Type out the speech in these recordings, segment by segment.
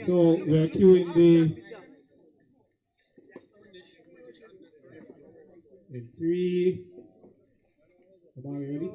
So we're queuing the in three. Am I ready?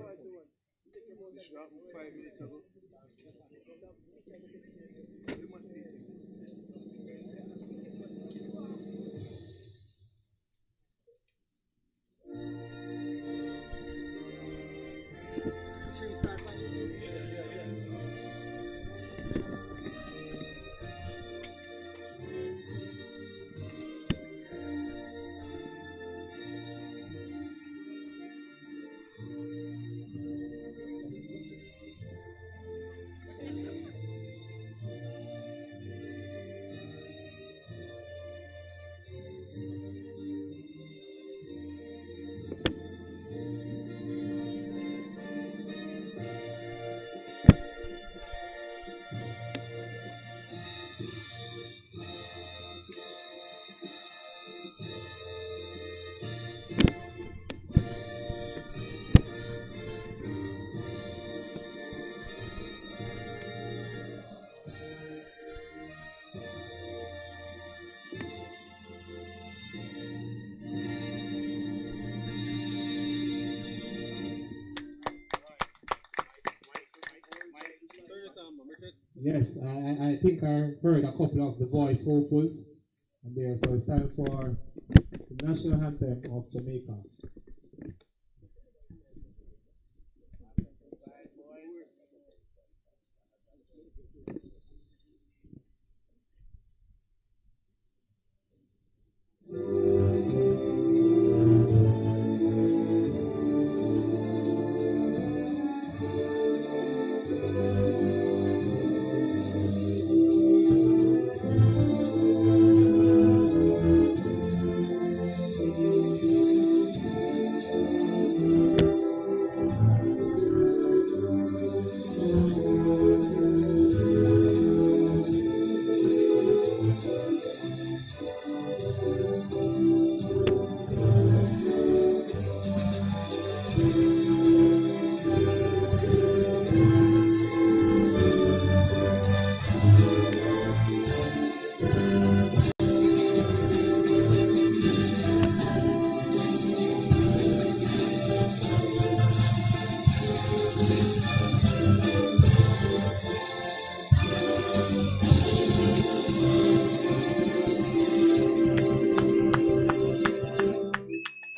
Yes, I think I heard a couple of the voice hopefuls there, so it's time for the national anthem of Jamaica.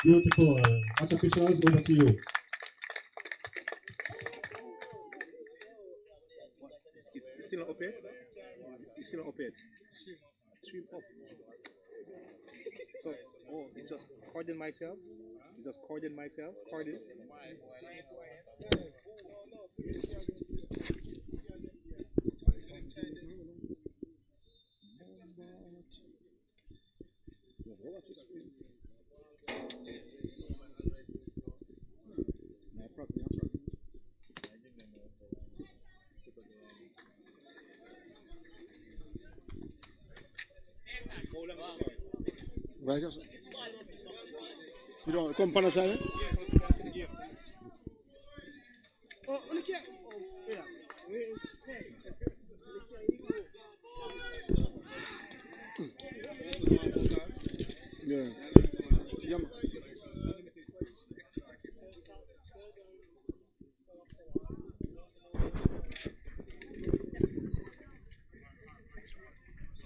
Beautiful. Match officials, over to you. It's still not up yet? It's still not up yet? Stream up. So, it's just cording myself? It's just cording myself? Cording? Right, you don't come pan aside. Oh, look here. Where is Yeah. Yeah.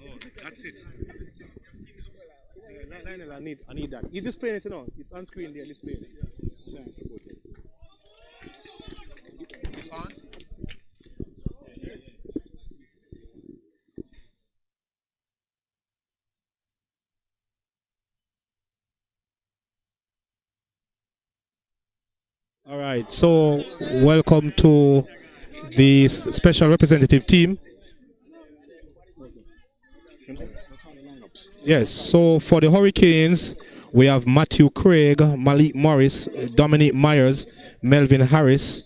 Oh, that's it. I need that. Is this playing it, you know? It's on screen there, let's play it. It's on? All right, so welcome to the special representative team. Yes, so for the Hurricanes, we have Matthew Craig, Malik Morris, Dominic Myers, Melvin Harris,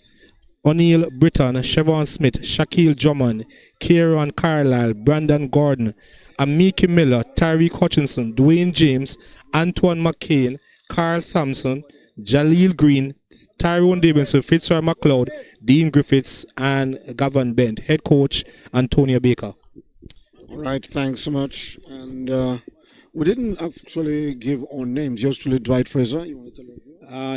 O'Neill Britton, Chevron Smith, Shaquille Drummond, Kieran Carlisle, Brandon Gordon, Amiki Miller, Tyreek Hutchinson, Dwayne James, Antoine McCain, Carl Thompson, Jaleel Green, Tyrone Davidson, Fitzroy McLeod, Dean Griffiths, and Gavin Bent. Head coach Antonio Baker. All right, thanks so much. And we didn't actually give our names. Yours truly, Dwight Fraser. You want to tell them?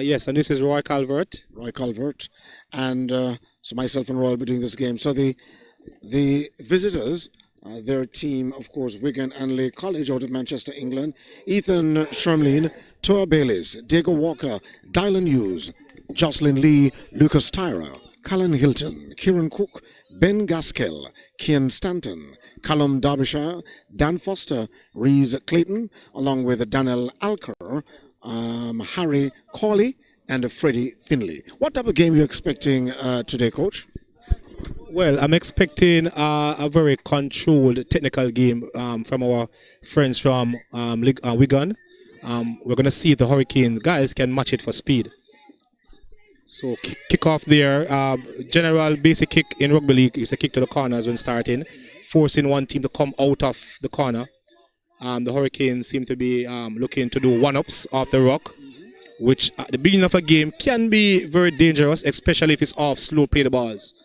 Yes, and this is Roy Calvert. Roy Calvert. And so myself and Roy will be doing this game. So the visitors, their team, of course, Wigan-Leigh College out of Manchester, England. Ethan Shermlin, Toa Bayliss, Diego Walker, Dylan Hughes, Jocelyn Lee, Lucas Tyra, Callan Hilton, Kieran Cook, Ben Gaskell, Kian Stanton, Callum Derbyshire, Dan Foster, Reese Clayton, along with Daniel Alker, Harry Cawley, and Freddie Finley. What type of game are you expecting today, Coach? Well, I'm expecting a very controlled technical game from our friends from Wigan. We're going to see if the Hurricane guys can match it for speed. So kick off there. General basic kick in rugby league is a kick to the corners when starting, forcing one team to come out of the corner. The Hurricanes seem to be looking to do one-ups off the rock, which at the beginning of a game can be very dangerous, especially if it's off slow play the balls.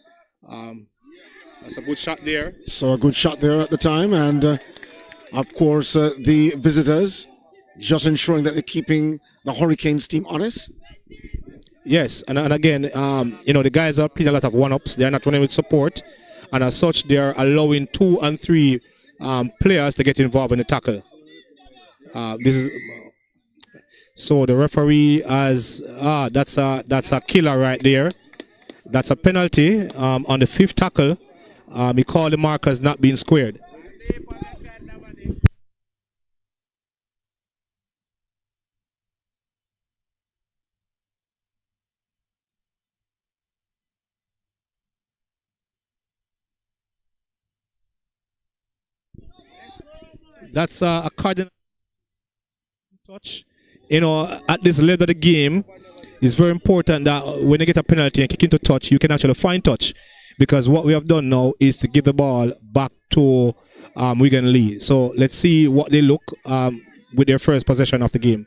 That's a good shot there. So a good shot there at the time, and of course the visitors just ensuring that they're keeping the Hurricanes team honest. Yes, and again, the guys are playing a lot of one-ups. They're not running with support, and as such, they're allowing 2 and 3 players to get involved in the tackle. So the referee has that's a killer right there. That's a penalty on the 5th tackle. He called the markers not being squared. That's a cardinal touch. At this level of the game, it's very important that when you get a penalty and kick into touch, you can actually find touch. Because what we have done now is to give the ball back to Wigan-Leigh. So let's see what they look with their first possession of the game.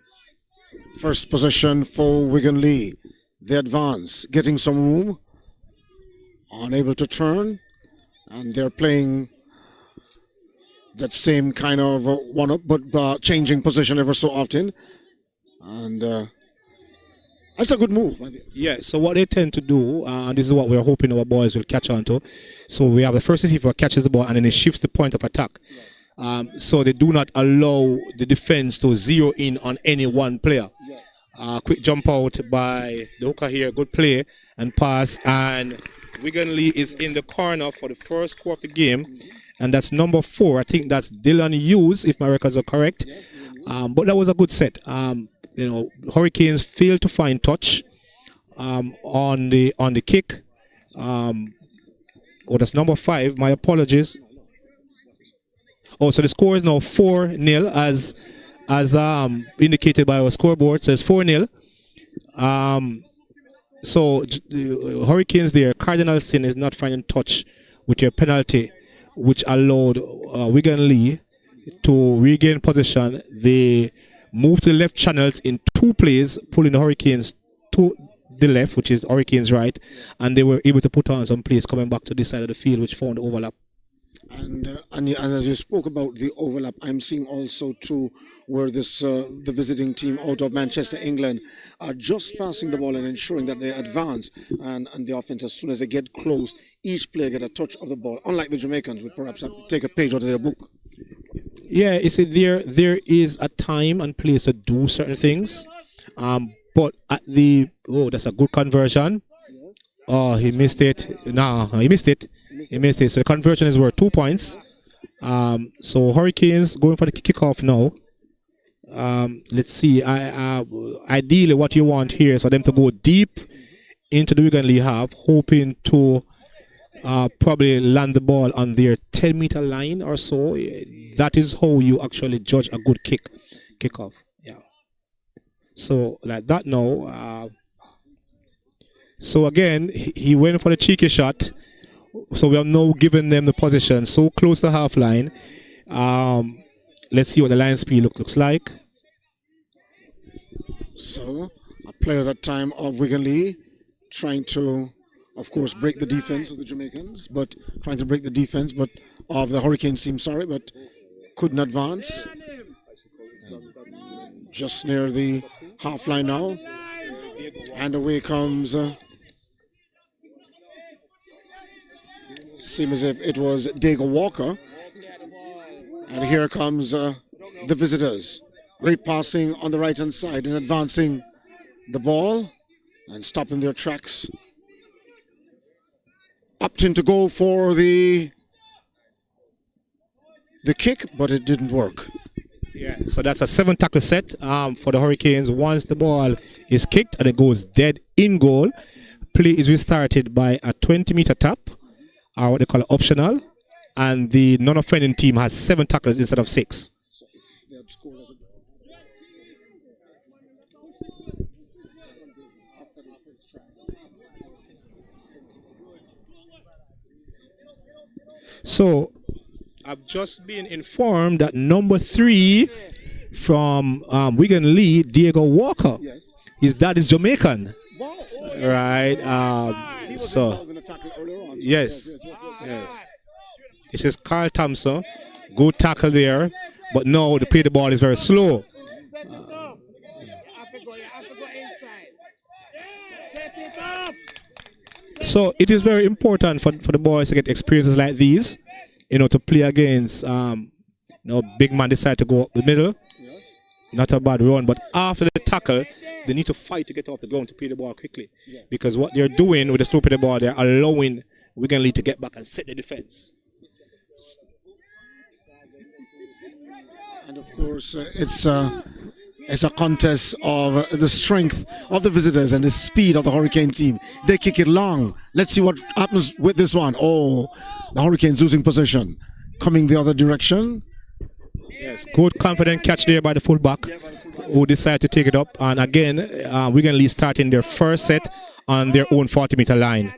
First possession for Wigan-Leigh. They advance, getting some room, unable to turn, and they're playing that same kind of one-up, but changing position ever so often. And that's a good move. Yeah, so what they tend to do, and this is what we're hoping our boys will catch on to. So we have the first receiver catches the ball and then he shifts the point of attack. So they do not allow the defense to zero in on any one player. Quick jump out by the hooker here, good play and pass, and Wigan-Leigh is in the corner for the first quarter of the game, and that's number 4. I think that's Dylan Hughes, if my records are correct. But that was a good set. Hurricanes failed to find touch on the kick. That's number 5. My apologies. So the score is now 4-0 as indicated by our scoreboard. So it's 4-0. So the Hurricanes there, Cardinal Sin is not finding touch with your penalty, which allowed Wigan-Leigh to regain possession. They moved to the left channels in 2 plays, pulling the Hurricanes to the left, which is Hurricanes right, and they were able to put on some plays coming back to this side of the field, which found the overlap. And as you spoke about the overlap, I'm seeing also too where the visiting team out of Manchester, England, are just passing the ball and ensuring that they advance, and the offense, as soon as they get close, each player get a touch of the ball. Unlike the Jamaicans, we perhaps have to take a page out of their book. Yeah, you see, there is a time and place to do certain things, but at that's a good conversion. Oh, he missed it. No, he missed it. He missed it. So the conversion is worth 2 points. So Hurricanes going for the kickoff now. Let's see. Ideally, what you want here is for them to go deep into the Wigan-Leigh half, hoping to probably land the ball on their 10-meter line or so. That is how you actually judge a good kickoff. Yeah. So like that now. So again, he went for the cheeky shot. So we have now given them the position so close to the half line. Let's see what the line speed looks like. So a player that time of Wigan-Leigh trying to, of course, break the defense of the Jamaicans, but trying to break the defense but of the Hurricanes team, but couldn't advance. Just near the half line now. And away comes, seems as if it was Diego Walker. And here comes the visitors. Great passing on the right-hand side and advancing the ball and stopping their tracks. Opting to go for the kick, but it didn't work. Yeah, so that's a 7 tackle set for the Hurricanes. Once the ball is kicked and it goes dead in goal, play is restarted by a 20-meter tap, or what they call optional, and the non-offending team has 7 tackles instead of 6. So I've just been informed that number 3 from Wigan-Leigh, Diego Walker, his dad is Jamaican. Right. So yes. It says Carl Thompson, good tackle there, but no, the play the ball is very slow. So it is very important for the boys to get experiences like these, to play against, big man decide to go up the middle. Not a bad run, but after the tackle, they need to fight to get off the ground to play the ball quickly. Because what they're doing with the slow play the ball, they're allowing Wigan-Leigh to get back and set the defense. And of course, it's a contest of the strength of the visitors and the speed of the Hurricane team. They kick it long. Let's see what happens with this one. Oh, the Hurricanes losing possession. Coming the other direction. Yes, good confident catch there by the fullback who decided to take it up. And again, Wigan-Leigh starting their first set on their own 40-meter line.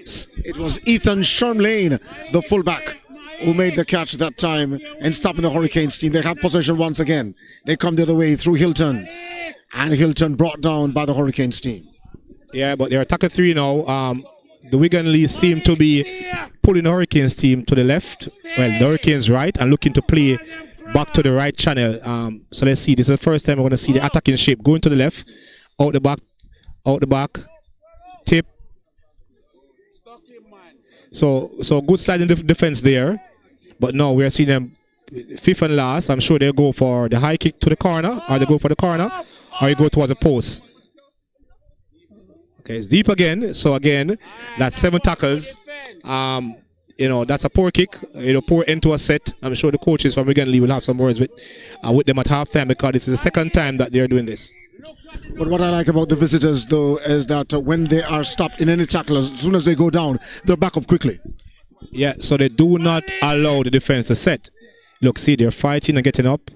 It was Ethan Shermlane, the fullback, who made the catch that time and stopping the Hurricanes team. They have possession once again. They come the other way through Hilton. And Hilton brought down by the Hurricanes team. Yeah, but they're attacking 3 now. The Wigan-Leigh seem to be pulling the Hurricanes team to the left. Well, the Hurricanes right and looking to play back to the right channel. So let's see. This is the first time we're going to see the attacking shape going to the left, out the back, tip. So good sliding defense there. But now we're seeing them 5th and last. I'm sure they'll go for the high kick to the corner, or they go for the corner, or you go towards the post. Okay, it's deep again. So again, that's 7 tackles. That's a poor kick. Poor end to a set. I'm sure the coaches from Wigan-Leigh will have some words with them at halftime, because this is the second time that they're doing this. But what I like about the visitors, though, is that when they are stopped in any tackle, as soon as they go down, they're back up quickly. Yeah, so they do not allow the defense to set. Look, see, they're fighting and getting up.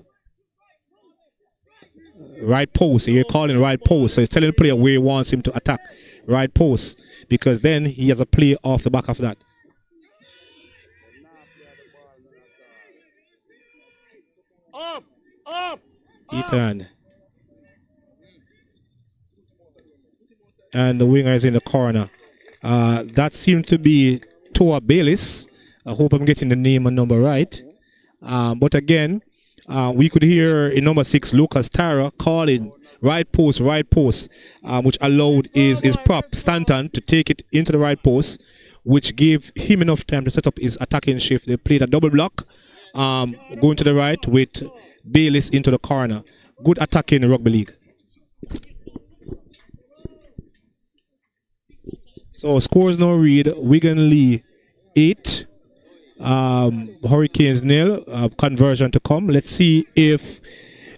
Right post, you're calling right post. So he's telling the player where he wants him to attack. Right post, because then he has a play off the back of that. Ethan. And the winger is in the corner. That seemed to be Toa Bayliss. I hope I'm getting the name and number right. But again, we could hear in number 6, Lucas Tara calling right post, which allowed his prop, Stanton, to take it into the right post, which gave him enough time to set up his attacking shift. They played a double block, going to the right with Bayliss into the corner. Good attacking in rugby league. So scores now read Wigan-Leigh 8, Hurricanes 0, conversion to come. Let's see if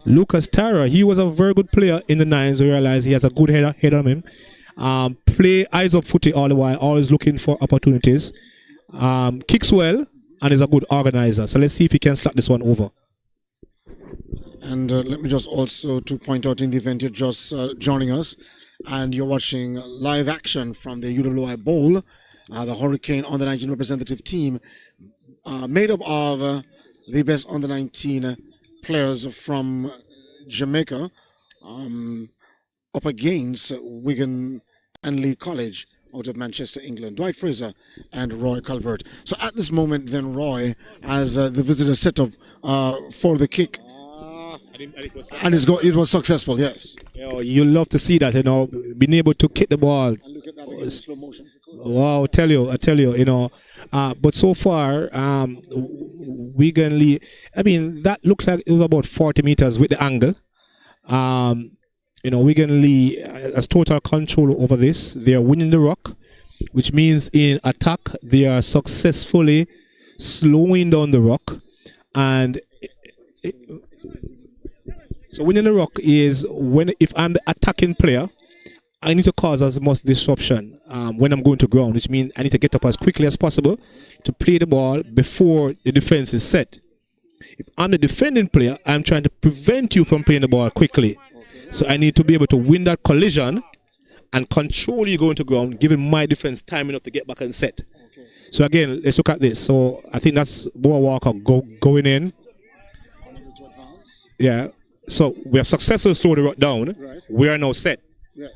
Lucas Tara, he was a very good player in the 9s. We realize he has a good head on him. Play eyes up footy all the while, always looking for opportunities. Kicks well and is a good organizer. So let's see if he can slap this one over. And let me just also to point out, in the event you're just joining us, and you're watching live action from the UWI Bowl, the Hurricane Under-19 representative team, made up of the best Under-19 players from Jamaica, up against Wigan-Leigh College out of Manchester, England. Dwight Fraser and Roy Calvert. So at this moment, then, Roy, as the visitors set up for the kick, and it was successful, yes. You love to see that, being able to kick the ball. And look at that in slow motion. Wow, I tell you, but so far, Wigan-Leigh, that looks like it was about 40 meters with the angle. Wigan-Leigh has total control over this. They are winning the rock, which means in attack, they are successfully slowing down the rock. And so winning the rock is if I'm the attacking player, I need to cause as much disruption when I'm going to ground, which means I need to get up as quickly as possible to play the ball before the defense is set. If I'm the defending player, I'm trying to prevent you from playing the ball quickly. So I need to be able to win that collision and control you going to ground, giving my defense time enough to get back and set. Okay. So again, let's look at this. So I think that's Boa Walker going in. Yeah. So we have successfully slowed the rock down. Right. We are now set. Yes.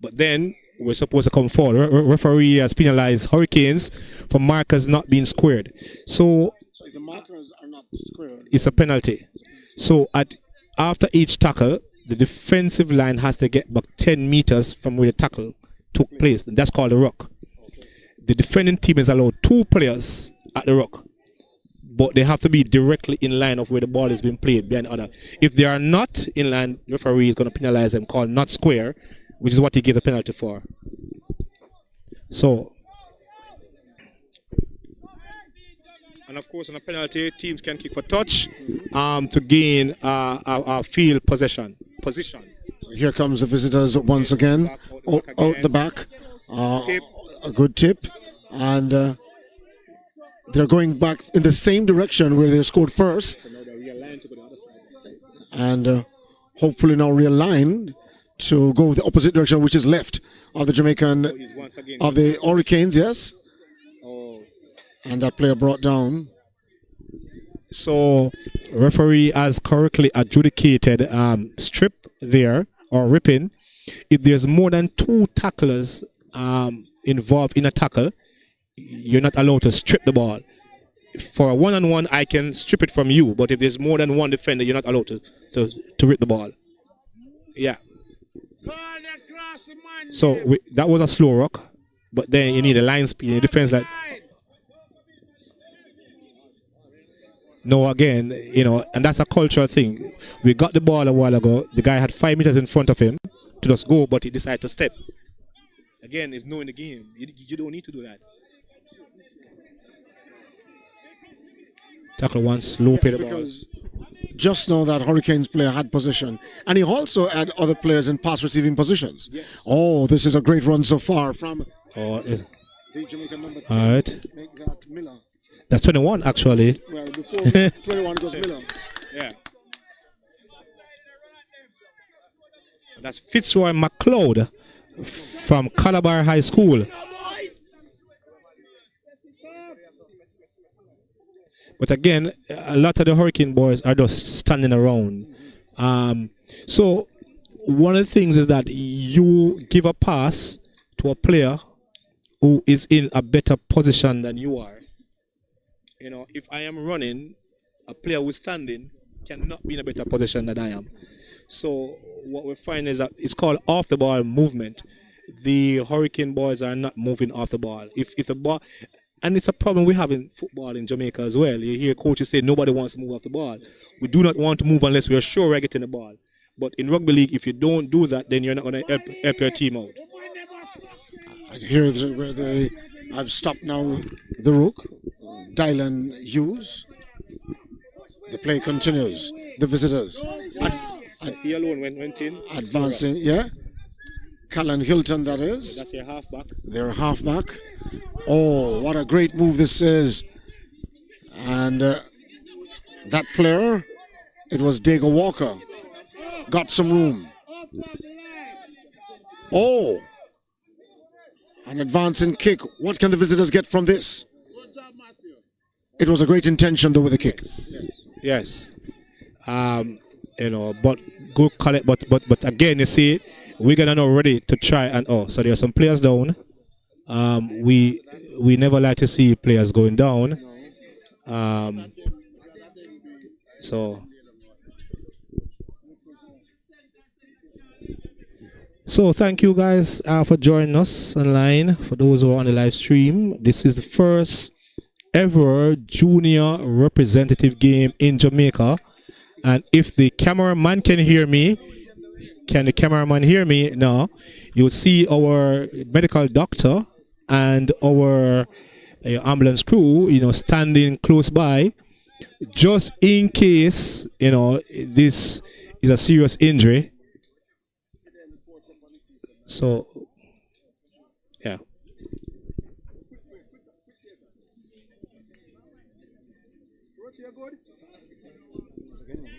But then we're supposed to come forward. Referee has penalized Hurricanes for markers not being squared. So if the markers are not squared, it's a penalty. So after each tackle, the defensive line has to get back 10 meters from where the tackle took place. That's called the rock. Okay. The defending team is allowed 2 players at the rock, but they have to be directly in line of where the ball is being played behind the other. If they are not in line, the referee is going to penalize them, called not square, which is what he gave the penalty for. So, and of course on a penalty, teams can kick for touch to gain a field position. So here comes the visitors once again, out the back, a good tip, and they're going back in the same direction where they scored first, and hopefully now realigned to go the opposite direction, which is left of the Jamaican, of the Hurricanes, yes. And that player brought down. So referee has correctly adjudicated strip there, or ripping. If there's more than 2 tacklers involved in a tackle, you're not allowed to strip the ball. For a one-on-one, I can strip it from you, but if there's more than 1 defender, you're not allowed to rip the ball. Yeah. So that was a slow rock, but then you need a line speed. The defense like. No, again, and that's a cultural thing. We got the ball a while ago. The guy had 5 meters in front of him to just go, but he decided to step. Again, it's knowing the game. You don't need to do that. Tackle one, slow play the ball. Because just now that Hurricanes player had possession, and he also had other players in pass receiving positions. Yes. Oh, this is a great run so far from the Jamaican number 10. All right. Make that Miller. That's 21, actually. Well, before 21 goes Miller. Yeah. That's Fitzroy McLeod from Calabar High School. But again, a lot of the Hurricane boys are just standing around. So one of the things is that you give a pass to a player who is in a better position than you are. If I am running, a player who's standing cannot be in a better position than I am. So what we find is that it's called off the ball movement. The Hurricane boys are not moving off the ball. If the ball, and it's a problem we have in football in Jamaica as well. You hear coaches say nobody wants to move off the ball. We do not want to move unless we are sure we're getting the ball. But in rugby league, if you don't do that, then you're not going to help your team out. Here where they have stopped now the rook. Dylan Hughes. The play continues. The visitors. He alone went in. Advancing, yeah. Callan Hilton, that is. That's your halfback. Their halfback. Oh, what a great move this is. And that player, it was Dago Walker. Got some room. Oh, an advancing kick. What can the visitors get from this? It was a great intention though with the kick. Yes. But good call it. But again, you see, we're gonna now ready to try and so there are some players down. We never like to see players going down. So thank you guys for joining us online. For those who are on the live stream, this is the first ever junior representative game in Jamaica. And if the cameraman can hear me, can the cameraman hear me? No. You'll see our medical doctor and our ambulance crew, standing close by, just in case, this is a serious injury. So, yeah.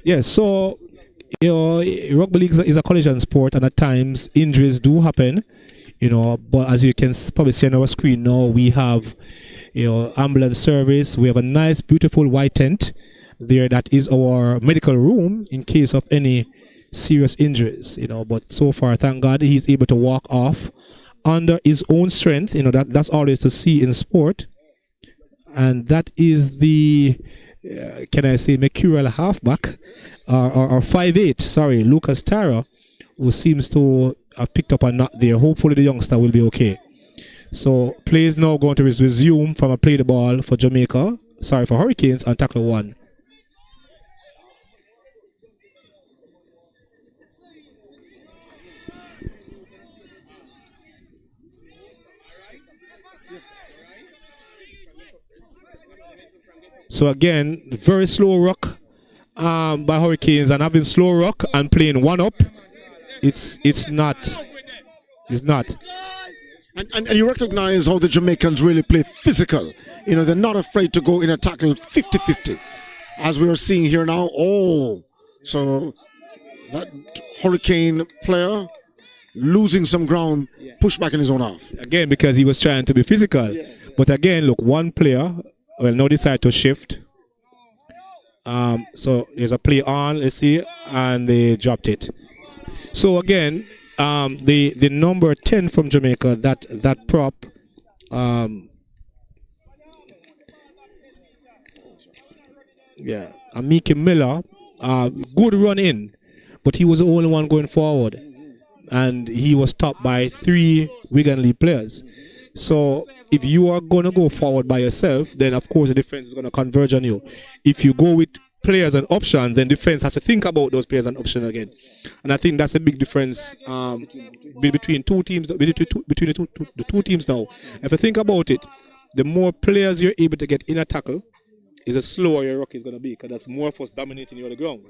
Yeah, so, rugby league is a collision sport, and at times injuries do happen, but as you can probably see on our screen now, we have, ambulance service. We have a nice, beautiful white tent there. That is our medical room in case of any serious injuries, but so far, thank God, he's able to walk off under his own strength. That's always to see in sport. And that is the, can I say, mercurial halfback, or 5'8", sorry, Lucas Tara, who seems to have picked up a knot there. Hopefully the youngster will be okay. So play is now going to resume from a play the ball for Jamaica, for Hurricanes, and tackle 1. So again, very slow ruck by Hurricanes, and having slow ruck and playing one up, it's not. And you recognize how the Jamaicans really play physical. They're not afraid to go in a tackle 50-50, as we are seeing here now. Oh, so that Hurricane player losing some ground, pushed back in his own half. Again, because he was trying to be physical. But again, look, one player now decide to shift. So there's a play on, let's see, and they dropped it. So again, the number 10 from Jamaica, that prop, Amiki Miller, good run in, but he was the only one going forward, and he was topped by 3 Wigan-Leigh players. So if you are going to go forward by yourself, then of course the defense is going to converge on you. If you go with players and options, then defense has to think about those players and options again. And I think that's a big difference between two teams, between the two teams now. If you think about it, the more players you're able to get in a tackle, is the slower your ruck is going to be, because that's more of us dominating you on the ground.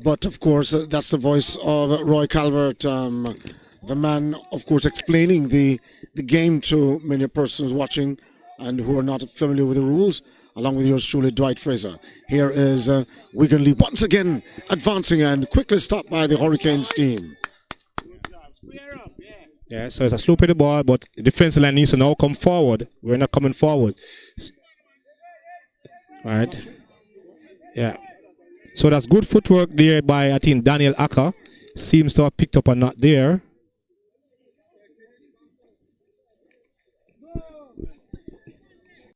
But of course, that's the voice of Roy Calvert, the man, of course, explaining the game to many persons watching and who are not familiar with the rules, along with yours truly, Dwight Fraser. Here is Wigan-Leigh once again advancing and quickly stopped by the Hurricanes team. Yeah, so it's a slow play the ball, but the defense line needs to now come forward. We're not coming forward. Right. Yeah. So that's good footwork there by, I think, Daniel Acker. Seems to have picked up a knot there.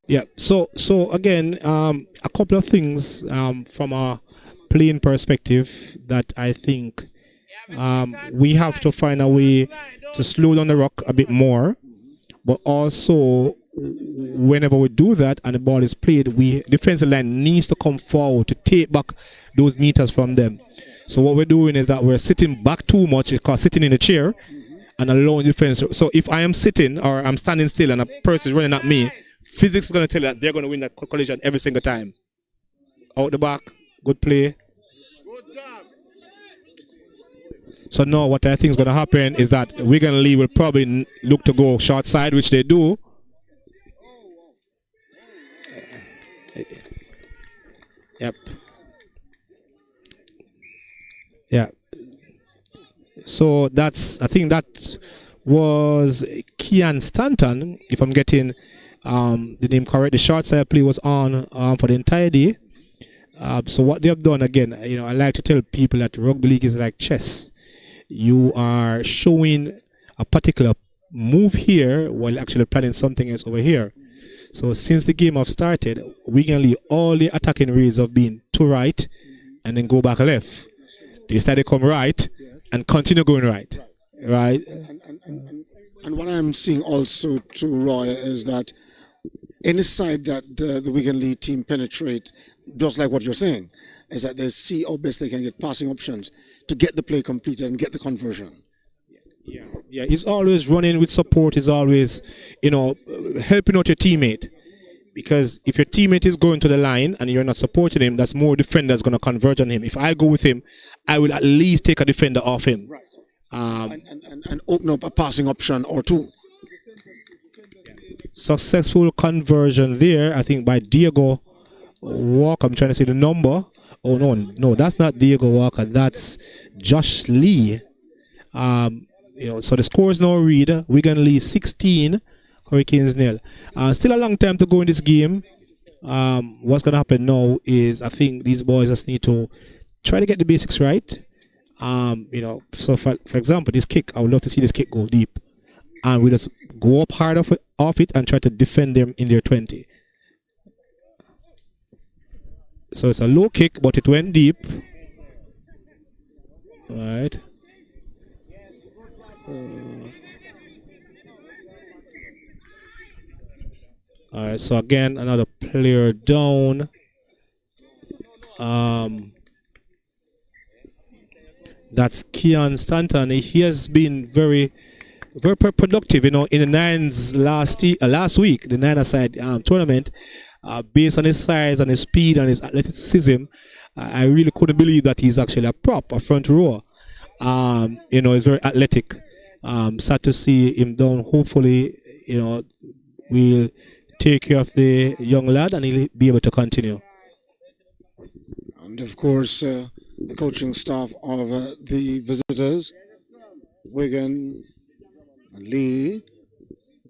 Yeah, so again, a couple of things from a playing perspective that I think we have to find a way to slow down the ruck a bit more, but also whenever we do that and the ball is played, defensive line needs to come forward to take back those meters from them. So what we're doing is that we're sitting back too much, it's called sitting in a chair, and allowing defense. So if I am sitting or I'm standing still and a person is running at me, physics is going to tell you that they're going to win that collision every single time. Out the back, good play. So now what I think is going to happen is that Wigan-Leigh will probably look to go short side, which they do. Yep. Yeah. So I think that was Kian Stanton, if I'm getting the name correct. The short side play was on for the entire day. So what they have done, again, I like to tell people that rugby league is like chess. You are showing a particular move here while actually planning something else over here. So since the game have started, Wigan-Leigh, all the attacking rays have been to right and then go back left. They started come right and continue going right. Right. And what I'm seeing also to Roy is that any side that the Wigan-Leigh team penetrate, just like what you're saying, is that they see how best they can get passing options to get the play completed and get the conversion. Yeah, he's always running with support. He's always, helping out your teammate. Because if your teammate is going to the line and you're not supporting him, that's more defenders going to converge on him. If I go with him, I will at least take a defender off him. Right. And open up a passing option or two. Successful conversion there, I think, by Diego Walker. I'm trying to say the number. Oh, no, that's not Diego Walker. That's Josh Lee. So the scores now read Wigan-Leigh 16, Hurricanes 0. Still a long time to go in this game. What's going to happen now is I think these boys just need to try to get the basics right. So for example, this kick, I would love to see this kick go deep. And we just go up hard off it and try to defend them in their 20. So it's a low kick, but it went deep. All right. All right, so again, another player down. That's Kian Stanton. He has been very productive, in the nines last week, the nine-a-side tournament. Based on his size and his speed and his athleticism, I really couldn't believe that he's actually a front rower. He's very athletic. Sad to see him down. Hopefully, we'll take care of the young lad and he'll be able to continue. And of course, the coaching staff of the visitors, Wigan-Leigh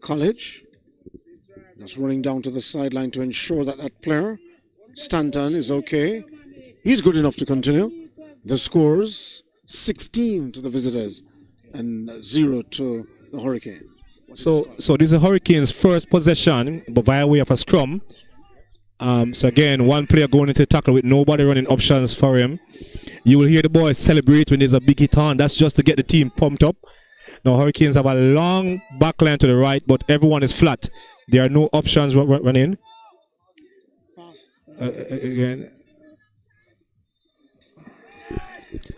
College, just running down to the sideline to ensure that player, Stanton, is okay. He's good enough to continue. The scores 16 to the visitors and 0 to the Hurricanes. So this is the Hurricanes' first possession, but via way of a scrum. So again, one player going into tackle with nobody running options for him. You will hear the boys celebrate when there's a big hit on. That's just to get the team pumped up. Now Hurricanes have a long backline to the right, but everyone is flat. There are no options running. Again.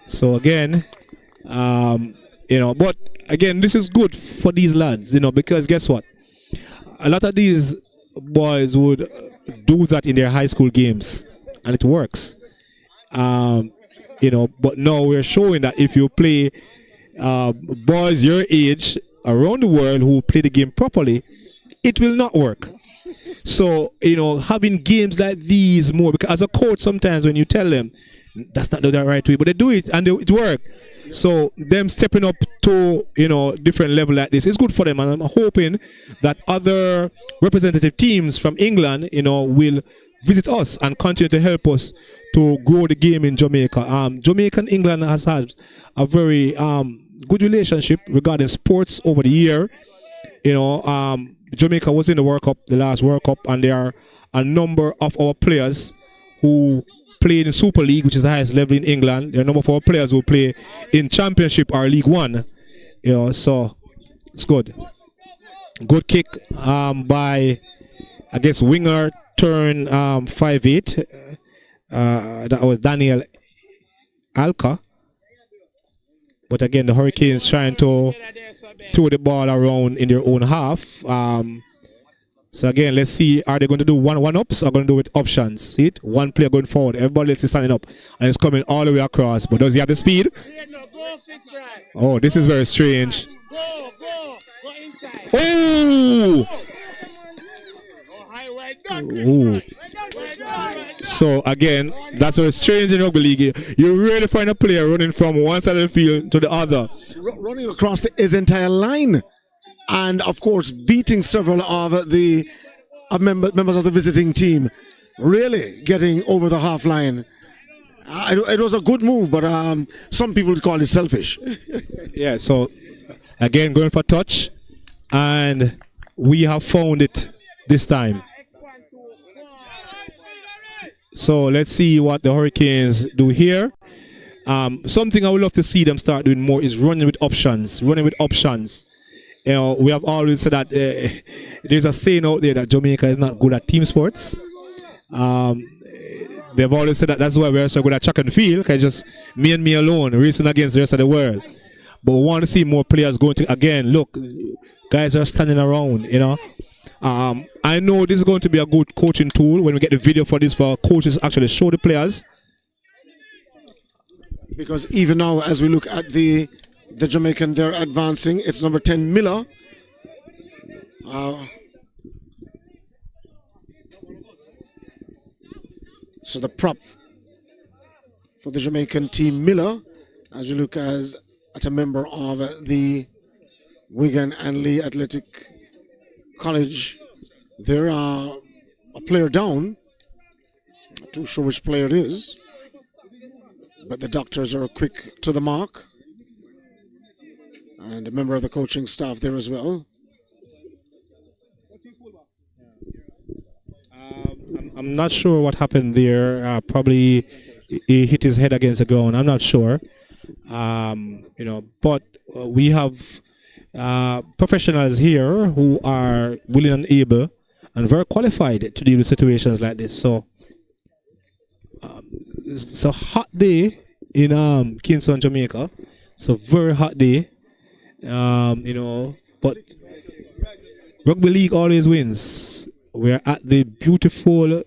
So again, but again, this is good for these lads, because guess what? A lot of these boys would do that in their high school games, and it works. But now we're showing that if you play boys your age around the world who play the game properly, it will not work. So, having games like these more, because as a coach, sometimes when you tell them that's not the right way, but they do it and it works. So them stepping up to different level like this is good for them, and I'm hoping that other representative teams from England will visit us and continue to help us to grow the game in Jamaica. Jamaica and England has had a very good relationship regarding sports over the year. Jamaica was in the last World Cup, and there are a number of our players who play in Super League, which is the highest level in England. There are a number of our players who play in Championship or League One. So it's good. Good kick by, I guess, winger turn 5'8". That was Daniel Alka. But again, the Hurricanes trying to throw the ball around in their own half. So again, let's see, are they going to do one-ups or going to do with options? See it? One player going forward, everybody else is standing up, and it's coming all the way across. But does he have the speed? Oh, this is very strange. Oh! So again, that's what's strange in rugby league. You really find a player running from one side of the field to the other. Running across his entire line. And of course, beating several of the members of the visiting team. Really getting over the half line. It was a good move, but some people would call it selfish. Yeah, so again, going for touch. And we have found it this time. So let's see what the Hurricanes do here. Something I would love to see them start doing more is running with options. You know, we have always said that there's a saying out there that Jamaica is not good at team sports. They've always said that that's why we're so good at track and field, because just me and me alone racing against the rest of the world. But we want to see more players going to, again, look, guys are standing around, you know. I know this is going to be a good coaching tool when we get the video for this, for coaches to actually show the players. Because even now, as we look at the Jamaican, they're advancing. It's number 10, Miller. So the prop for the Jamaican team, Miller, as we look at a member of the Wigan-Leigh Athletic College. There are a player down. Not too sure which player it is, but the doctors are quick to the mark. And a member of the coaching staff there as well. I'm not sure what happened there. Probably he hit his head against the ground. I'm not sure. You know, but we have professionals here who are willing and able and very qualified to deal with situations like this. So it's a hot day in Kingston, Jamaica. It's a very hot day. You know, but rugby league always wins. We're at the beautiful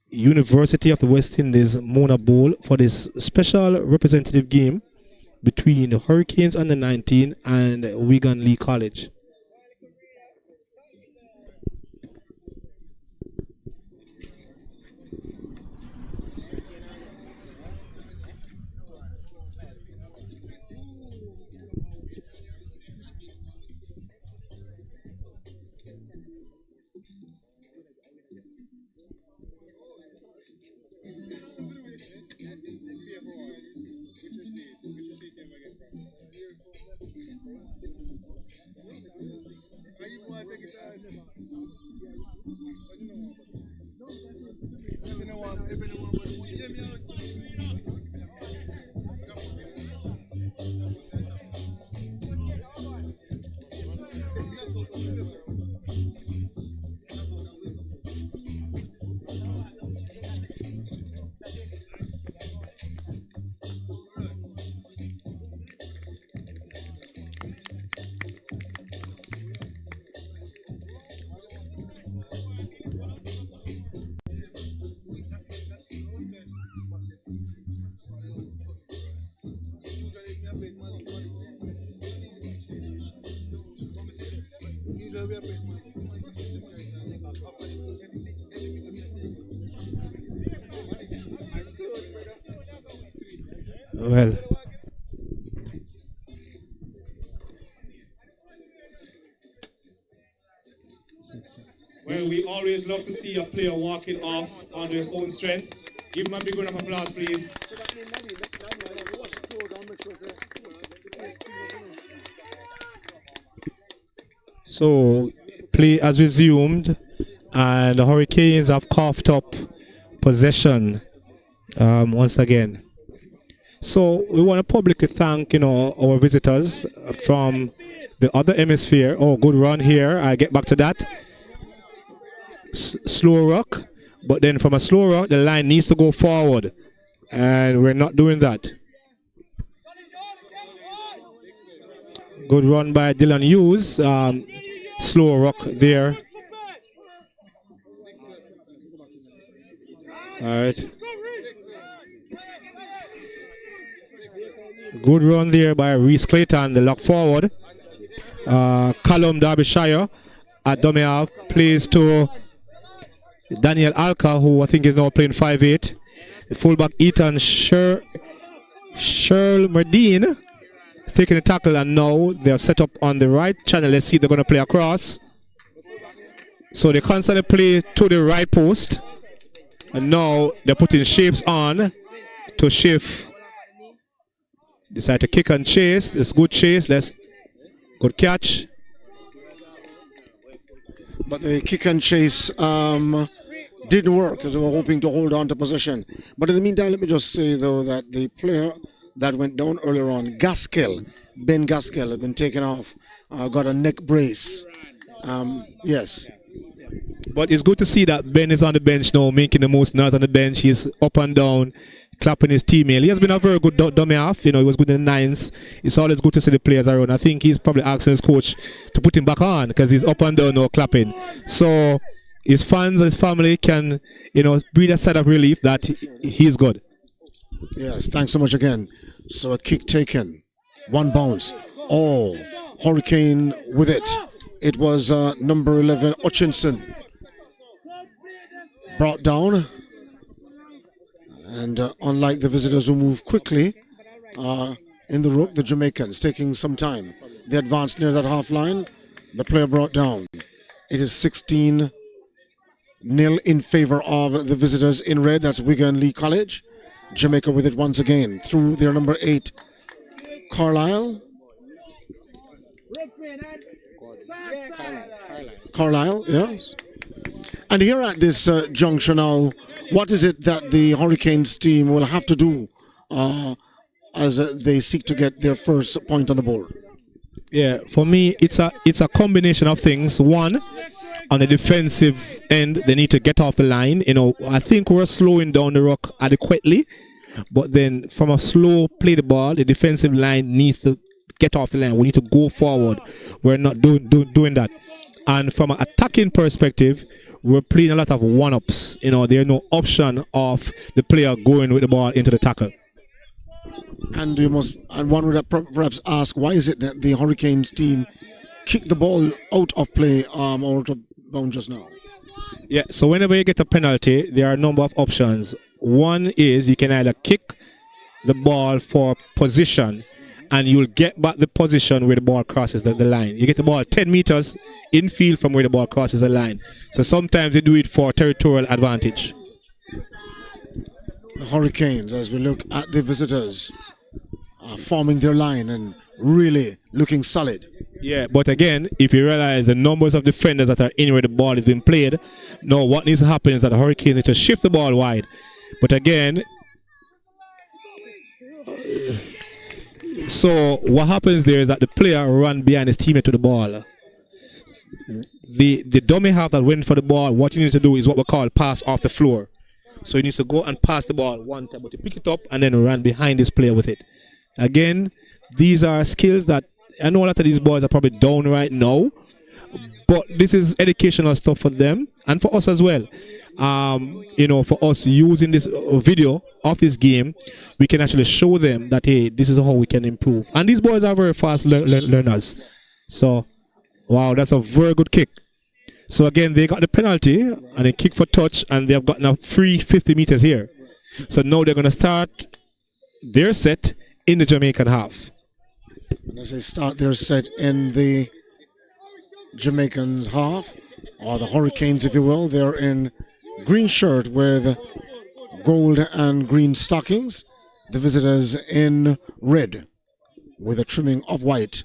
University of the West Indies Mona Bowl for this special representative game between the Hurricanes under 19 and Wigan-Leigh College. Well, we always love to see a player walking off on his own strength. Give him a big round of applause, please. So, play has resumed, and the Hurricanes have coughed up possession once again. So, we want to publicly thank, our visitors from the other hemisphere. Oh, good run here. I'll get back to that. Slow rock, but then from a slow rock, the line needs to go forward, and we're not doing that. Good run by Dylan Hughes. Slow rock there. All right. Good run there by Reese Clayton, the lock forward. Callum Derbyshire at dummy half plays to Daniel Alka, who I think is now playing 5'8". The fullback Ethan Sherl Merdine is taking the tackle, and now they have set up on the right channel. Let's see if they're going to play across. So they constantly play to the right post, and now they're putting shapes on to shift. Decide to kick and chase. It's good chase. Good catch. But the kick and chase didn't work because they were hoping to hold on to possession. But in the meantime, let me just say, though, that the player that went down earlier on, Ben Gaskill, had been taken off, got a neck brace. Yes. But it's good to see that Ben is on the bench now, making the most noise on the bench. He's up and down, clapping his teammate. He has been a very good dummy half. He was good in the nines. It's always good to see the players around. I think he's probably asking his coach to put him back on because he's up and down now, clapping. So his fans and his family can, breathe a sigh of relief that he's good. Yes, thanks so much again. So a kick taken, one bounce. Oh, Hurricane with it. It was number 11, Hutchinson. Brought down. And unlike the visitors who move quickly in the rook, the Jamaicans taking some time. They advanced near that half line. The player brought down. It is 16-0 in favor of the visitors in red. That's Wigan-Leigh College. Jamaica with it once again through their number 8, Carlisle. Carlisle, yes. And here at this juncture now, what is it that the Hurricanes team will have to do as they seek to get their first point on the board? Yeah, for me, it's a combination of things. One, on the defensive end, they need to get off the line. I think we're slowing down the rock adequately, but then from a slow play the ball, the defensive line needs to get off the line. We need to go forward. We're not doing that. And from an attacking perspective, we're playing a lot of one-ups. There's no option of the player going with the ball into the tackle. And one would perhaps ask, why is it that the Hurricanes team kicked the ball out of play or out of bounds just now? Yeah, so whenever you get a penalty, there are a number of options. One is you can either kick the ball for position, and you'll get back the position where the ball crosses the line. You get the ball 10 meters infield from where the ball crosses the line. So sometimes you do it for territorial advantage. The Hurricanes, as we look at the visitors, are forming their line and really looking solid. Yeah, but again, if you realize the numbers of defenders that are in where the ball is being played, now what needs to happen is that the Hurricanes need to shift the ball wide. But again, so what happens there is that the player run behind his teammate to the ball. The dummy half that went for the ball, what you need to do is what we call pass off the floor. So you need to go and pass the ball one time, but you pick it up and then run behind this player with it. Again, these are skills that I know a lot of these boys are probably down right now, but this is educational stuff for them and for us as well. For us using this video of this game, we can actually show them that, hey, this is how we can improve. And these boys are very fast learners. So, wow, that's a very good kick. So again, they got the penalty and they kick for touch, and they have gotten a free 50 meters here. So now they're going to start their set in the Jamaican half. And as they start their set in the Jamaicans half, or the Hurricanes, if you will, they're in green shirt with gold and green stockings. The visitors in red with a trimming of white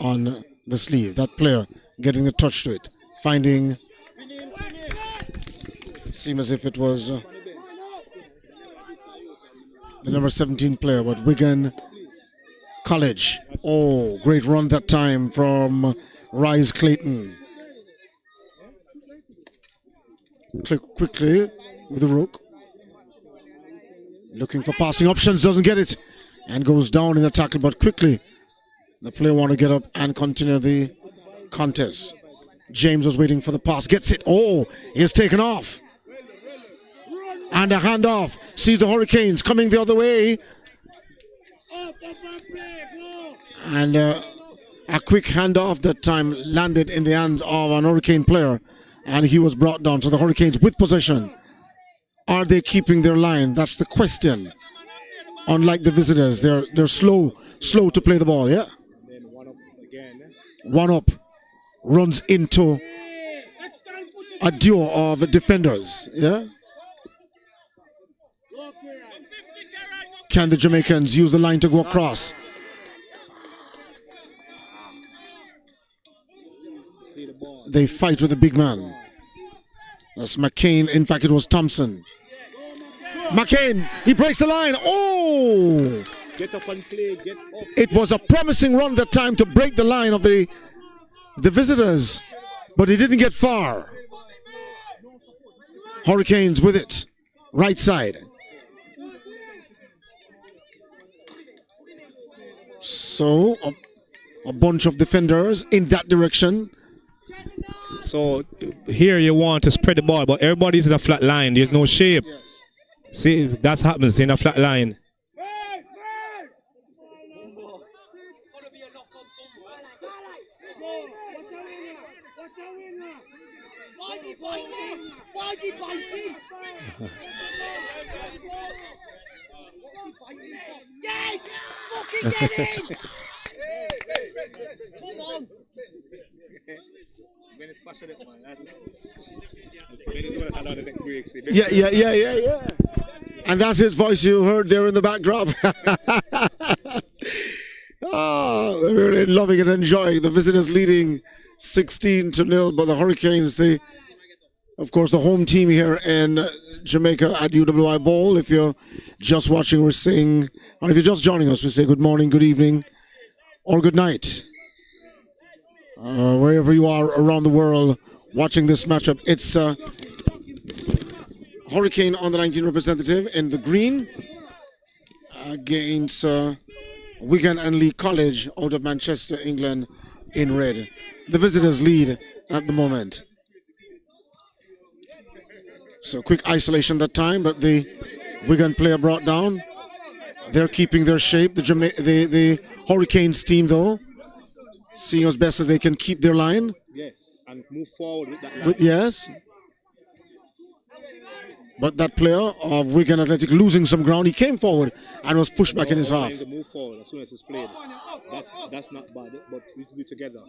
on the sleeve. That player getting the touch to it, finding, seemed as if it was the number 17 player, but Wigan College. Oh, great run that time from Rise Clayton. Quickly with the rook. Looking for passing options, doesn't get it, and goes down in the tackle, but quickly the player want to get up and continue the contest. James was waiting for the pass, gets it. Oh, he's taken off. And a handoff. Sees the Hurricanes coming the other way. And a quick handoff that time landed in the hands of an Hurricane player. and he was brought down. So the Hurricanes with possession. Are they keeping their line? That's the question. Unlike the visitors, they're slow to play the ball. Yeah. One up runs into a duo of defenders. Yeah. Can the Jamaicans use the line to go across? They fight with the big man. That's McCain. In fact, it was Thompson. McCain, he breaks the line. Oh! Get up and play. Get up. It was a promising run that time to break the line of the visitors, but he didn't get far. Hurricanes with it. Right side. So, a bunch of defenders in that direction. So, here you want to spread the ball, but everybody's in a flat line. There's no shape. Yes. See, that happens in a flat line. Why is he biting? Yes! Fucking get in! Come on! Yeah. And that's his voice you heard there in the backdrop. Oh, we're really loving and enjoying the visitors leading 16-0, but the Hurricanes, of course, the home team here in Jamaica at UWI Bowl. If you're just watching, we're saying, or if you're just joining us, we say good morning, good evening, or good night. Wherever you are around the world watching this matchup, it's Hurricane under 19 representative in the green against Wigan-Leigh College out of Manchester, England in red. The visitors lead at the moment. So quick isolation that time, but the Wigan player brought down. They're keeping their shape. The Hurricanes team, though, seeing as best as they can keep their line. Yes, and move forward with that line. Yes. But that player of Wigan Athletic losing some ground, he came forward and was pushed back in his half. Move forward as soon as it's played. That's not bad, but we do together.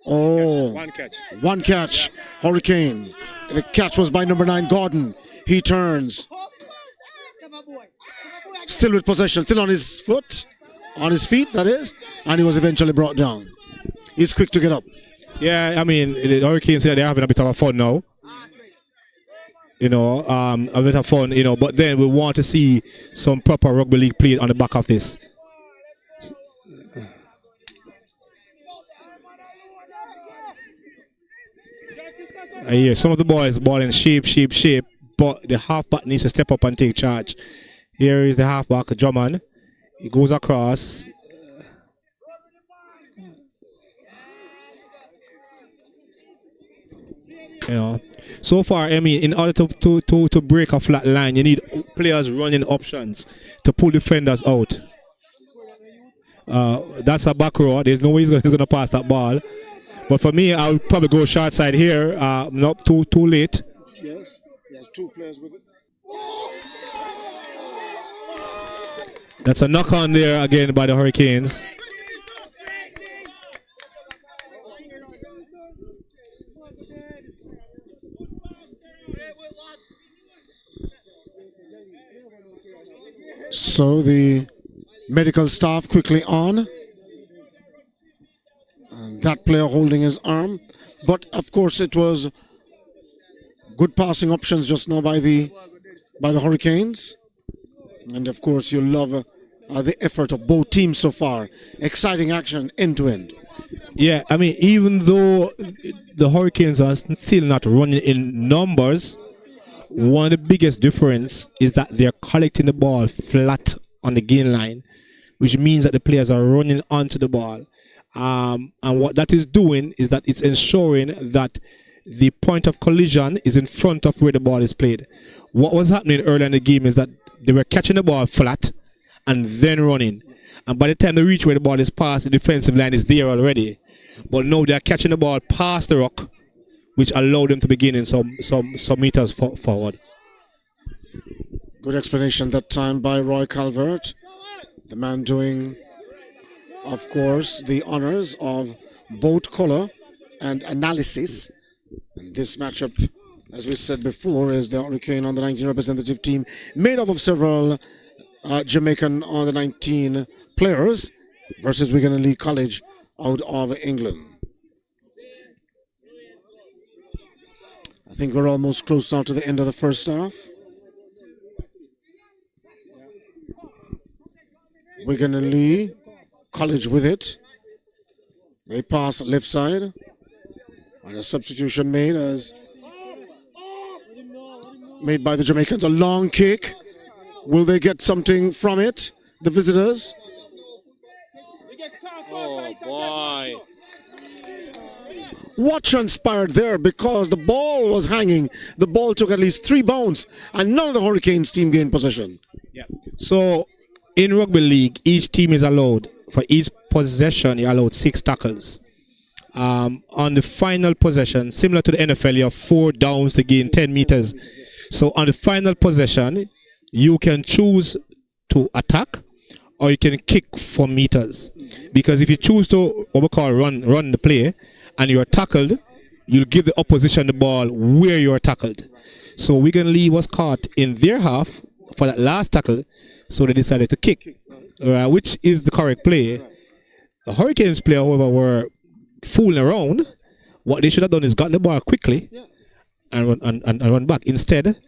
Oh, one catch. Hurricane. The catch was by number 9, Gordon. He turns. Still with possession, still on his foot, on his feet, that is, and he was eventually brought down. He's quick to get up. Yeah, I mean, the Hurricanes here, they're having a bit of fun now. You know, a bit of fun, you know, but then we want to see some proper rugby league played on the back of this. I hear some of the boys balling shape, but the halfback needs to step up and take charge. Here is the halfback, Drummond. He goes across. You know, so far, I mean, in order to break a flat line, you need players running options to pull defenders out. That's a back row. There's no way he's going to pass that ball. But for me, I'll probably go short side here. Not too late. Yes, there's 2 players with it. That's a knock on there again by the Hurricanes. So the medical staff quickly on. And that player holding his arm. But of course it was good passing options just now by the Hurricanes. And of course you love the effort of both teams so far. Exciting action end to end. Yeah, I mean, even though the Hurricanes are still not running in numbers, one of the biggest difference is that they're collecting the ball flat on the gain line, which means that the players are running onto the ball. And what that is doing is that it's ensuring that the point of collision is in front of where the ball is played. What was happening earlier in the game is that they were catching the ball flat and then running. And by the time they reach where the ball is passed, the defensive line is there already. But now they're catching the ball past the rock, which allowed them to begin in some meters forward. Good explanation that time by Roy Calvert, the man doing, of course, the honors of both color and analysis. And this matchup, as we said before, is the Hurricane on the 19 representative team made up of several Jamaican on the 19 players versus Wigan-Leigh College out of England. I think we're almost close now to the end of the first half. Wigan-Leigh College with it. They pass left side. And a substitution made by the Jamaicans. A long kick. Will they get something from it? The visitors. Oh boy. What transpired there? Because the ball was hanging. The ball took at least 3 bounds and none of the Hurricanes team gained possession. Yeah. So in rugby league, each team is allowed, for each possession, you're allowed 6 tackles. On the final possession, similar to the NFL, you have 4 downs to gain 10 meters. So on the final possession, you can choose to attack or you can kick for meters. Because if you choose to, what we call run the play, and you're tackled, you'll give the opposition the ball where you're tackled. So Wigan-Leigh was caught in their half for that last tackle, so they decided to kick, which is the correct play. The Hurricanes player, however, were fooling around. What they should have done is gotten the ball quickly and run back. Instead,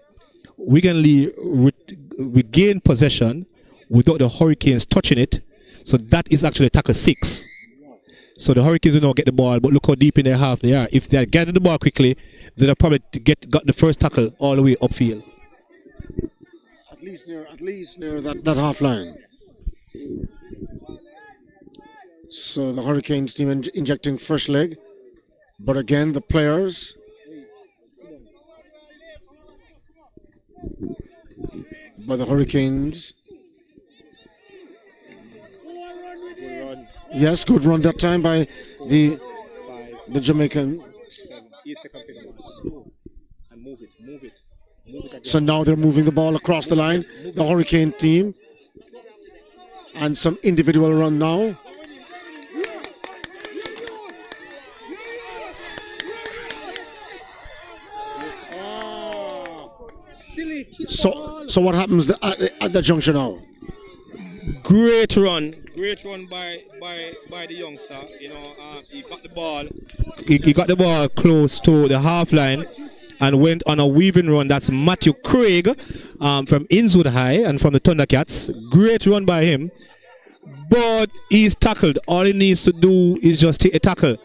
Wigan-Leigh regained possession without the Hurricanes touching it. So that is actually tackle 6. So the Hurricanes will now get the ball, but look how deep in their half they are. If they had gotten the ball quickly, they'd have probably got the first tackle all the way upfield. At least near that half line. So the Hurricanes team injecting fresh leg. But again, the players. By the Hurricanes. Yes, good run that time by the Jamaican. So now they're moving the ball across the line, the Hurricane team. And some individual run now. So what happens at the junction now? Great run by the youngster. You know, he got the ball. He got the ball close to the half line and went on a weaving run. That's Matthew Craig from Innswood High and from the Thundercats. Great run by him. But he's tackled. All he needs to do is just take a tackle.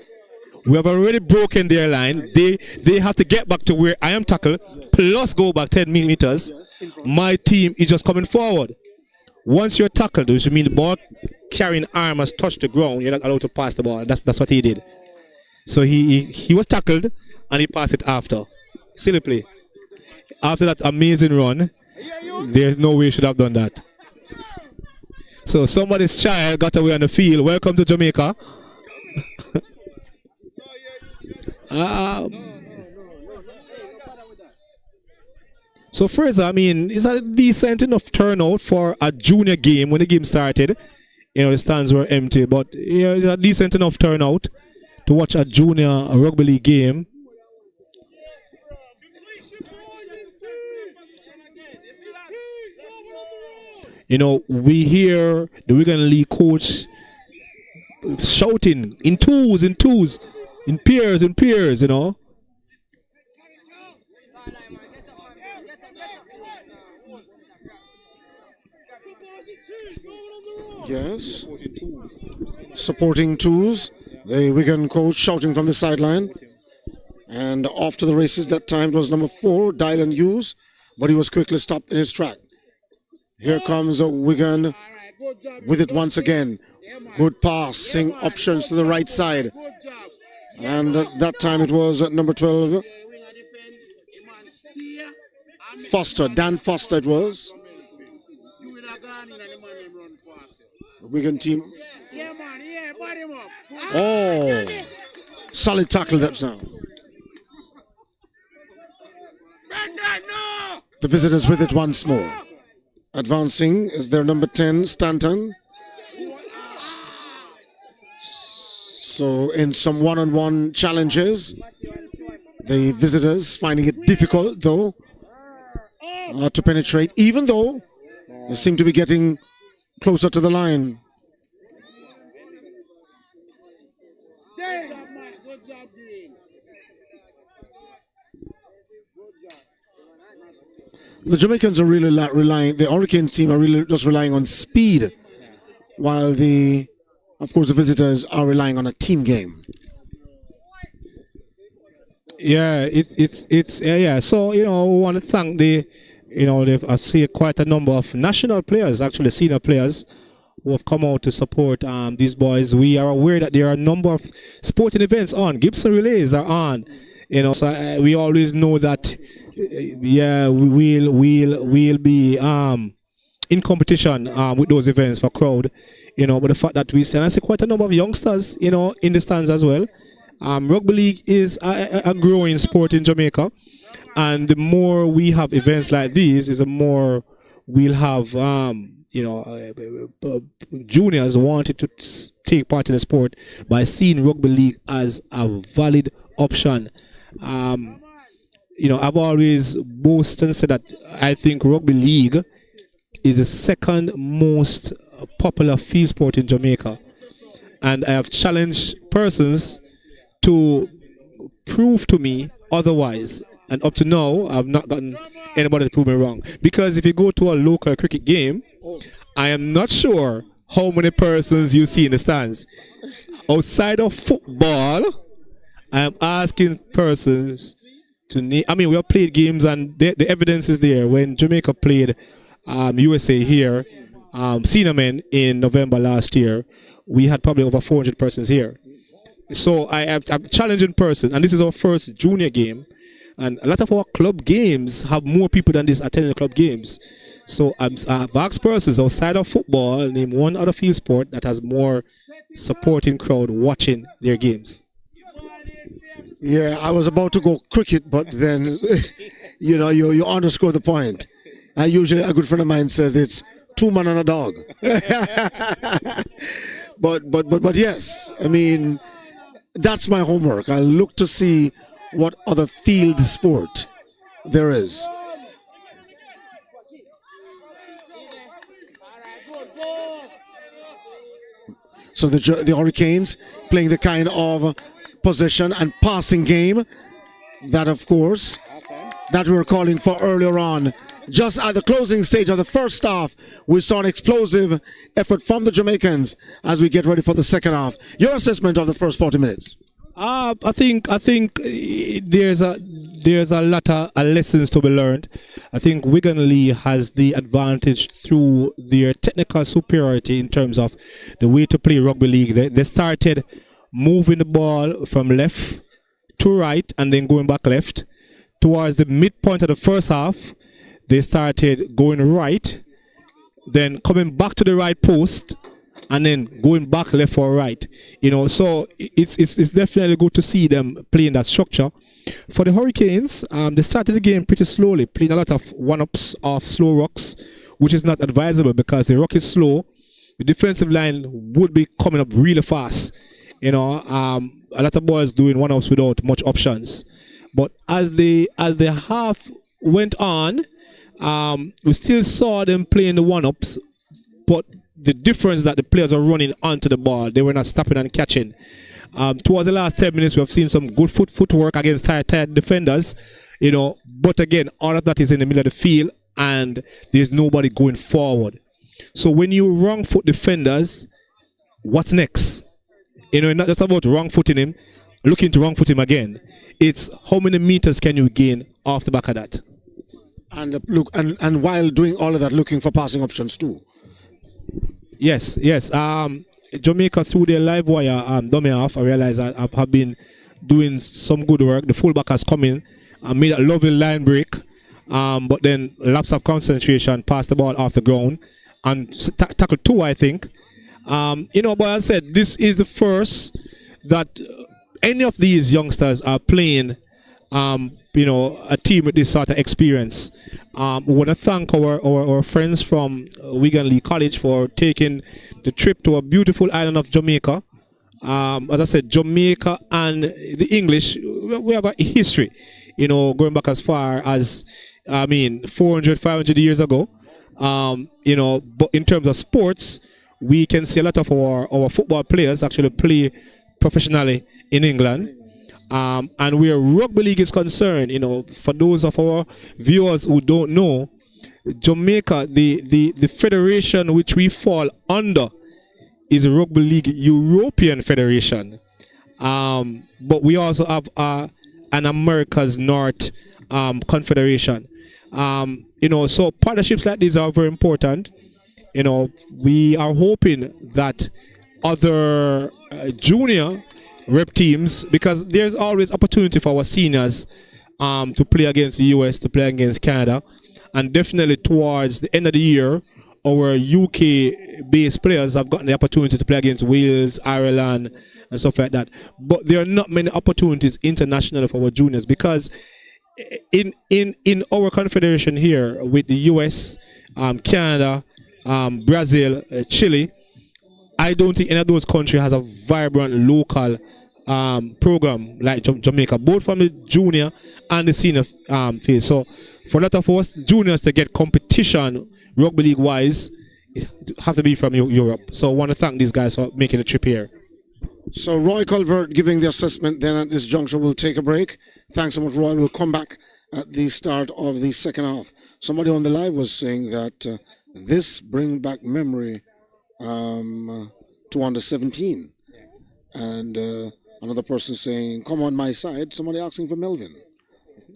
We have already broken their line. They have to get back to where I am tackled, plus go back 10 meters. My team is just coming forward. Once you're tackled, which means the ball carrying arm has touched the ground, you're not allowed to pass the ball. That's what he did. So he was tackled and he passed it after. Silly play. After that amazing run, there's no way he should have done that. So somebody's child got away on the field. Welcome to Jamaica. So first, I mean, it's a decent enough turnout for a junior game when the game started. You know, the stands were empty, but you know, it's a decent enough turnout to watch a junior rugby league game. You know, we hear the Wigan-Leigh coach shouting in twos, in pairs, you know. Yes. Supporting twos. The Wigan coach shouting from the sideline. And off to the races that time was number 4, Dylan Hughes, but he was quickly stopped in his track. Here comes Wigan with it once again. Good passing options to the right side. And that time it was number 12, Foster, Dan Foster it was. The Wigan team. Oh, solid tackle that now. The visitors with it once more. Advancing is their number 10, Stanton. So in some one-on-one challenges, the visitors finding it difficult though to penetrate, even though they seem to be getting closer to the line. The Jamaicans are really relying, the Hurricanes team are really just relying on speed, while of course, the visitors are relying on a team game. Yeah, yeah. So we want to thank I see quite a number of national players, actually senior players, who have come out to support these boys. We are aware that there are a number of sporting events on. Gibson Relays are on. So we always know that. We'll be in competition with those events for crowd. But the fact that we see, and I see quite a number of youngsters, in the stands as well. Rugby league is a growing sport in Jamaica, and the more we have events like these, is the more we'll have juniors wanting to take part in the sport by seeing rugby league as a valid option. I've always boasted and said that I think rugby league is the second most popular field sport in Jamaica, and I have challenged persons to prove to me otherwise, and up to now I've not gotten anybody to prove me wrong. Because if you go to a local cricket game, I am not sure how many persons you see in the stands. Outside of football, I am asking persons to we have played games, and the evidence is there. When Jamaica played USA here, senior men in November last year, we had probably over 400 persons here. So I'm challenging person, and this is our first junior game, and a lot of our club games have more people than this attending the club games. So I've asked persons outside of football, name one other field sport that has more supporting crowd watching their games. Yeah, I was about to go cricket, but then, you underscore the point. Usually a good friend of mine says it's 2 men and a dog. but yes, that's my homework. I look to see what other field sport there is. So the Hurricanes playing the kind of possession and passing game that, of course, that we were calling for earlier on. Just at the closing stage of the first half, we saw an explosive effort from the Jamaicans as we get ready for the second half. Your assessment of the first 40 minutes? I think there's a lot of lessons to be learned. I think Wigan-Leigh has the advantage through their technical superiority in terms of the way to play rugby league. They started moving the ball from left to right and then going back left. Towards the midpoint of the first half, they started going right, then coming back to the right post, and then going back left or right. So it's definitely good to see them playing that structure. For the Hurricanes, they started the game pretty slowly, playing a lot of one-ups off slow rocks, which is not advisable because the rock is slow. The defensive line would be coming up really fast. A lot of boys doing one-ups without much options. But as the half went on, we still saw them playing the one-ups, but the difference that the players are running onto the ball, they were not stopping and catching. Towards the last 10 minutes, we have seen some good footwork against tight defenders, but again, all of that is in the middle of the field, and there's nobody going forward. So when you wrong foot defenders, what's next? Not just about wrong footing him, looking to wrong foot him again. It's how many meters can you gain off the back of that? And look, and while doing all of that, looking for passing options too. Yes. Jamaica through their live wire dummy off. I realize I have been doing some good work. The fullback has come in and made a lovely line break, but then lapse of concentration, passed the ball off the ground and tackled two, I think. But I said this is the first that any of these youngsters are playing a team with this sort of experience. We want to thank our friends from Wigan-Leigh College for taking the trip to a beautiful island of Jamaica. As I said, Jamaica and the English, we have a history, going back as far as, 400, 500 years ago. But in terms of sports, we can see a lot of our football players actually play professionally in England. And where rugby league is concerned, for those of our viewers who don't know, Jamaica, the federation which we fall under is a Rugby League European Federation. But we also have an America's North Confederation. So partnerships like these are very important. We are hoping that other junior rep teams, because there's always opportunity for our seniors to play against the US, to play against Canada, and definitely towards the end of the year, our UK-based players have gotten the opportunity to play against Wales, Ireland, and stuff like that. But there are not many opportunities internationally for our juniors, because in our confederation here with the US, Canada, Brazil, Chile, I don't think any of those countries has a vibrant local program like Jamaica, both from the junior and the senior phase. So for a lot of us juniors to get competition rugby league wise, it have to be from Europe. So I want to thank these guys for making the trip here. So Roy Culvert giving the assessment. Then at this juncture we'll take a break. Thanks so much, Roy. We'll come back at the start of the second half. Somebody on the live was saying that this bring back memory to under 17, and another person saying, come on my side. Somebody asking for Melvin,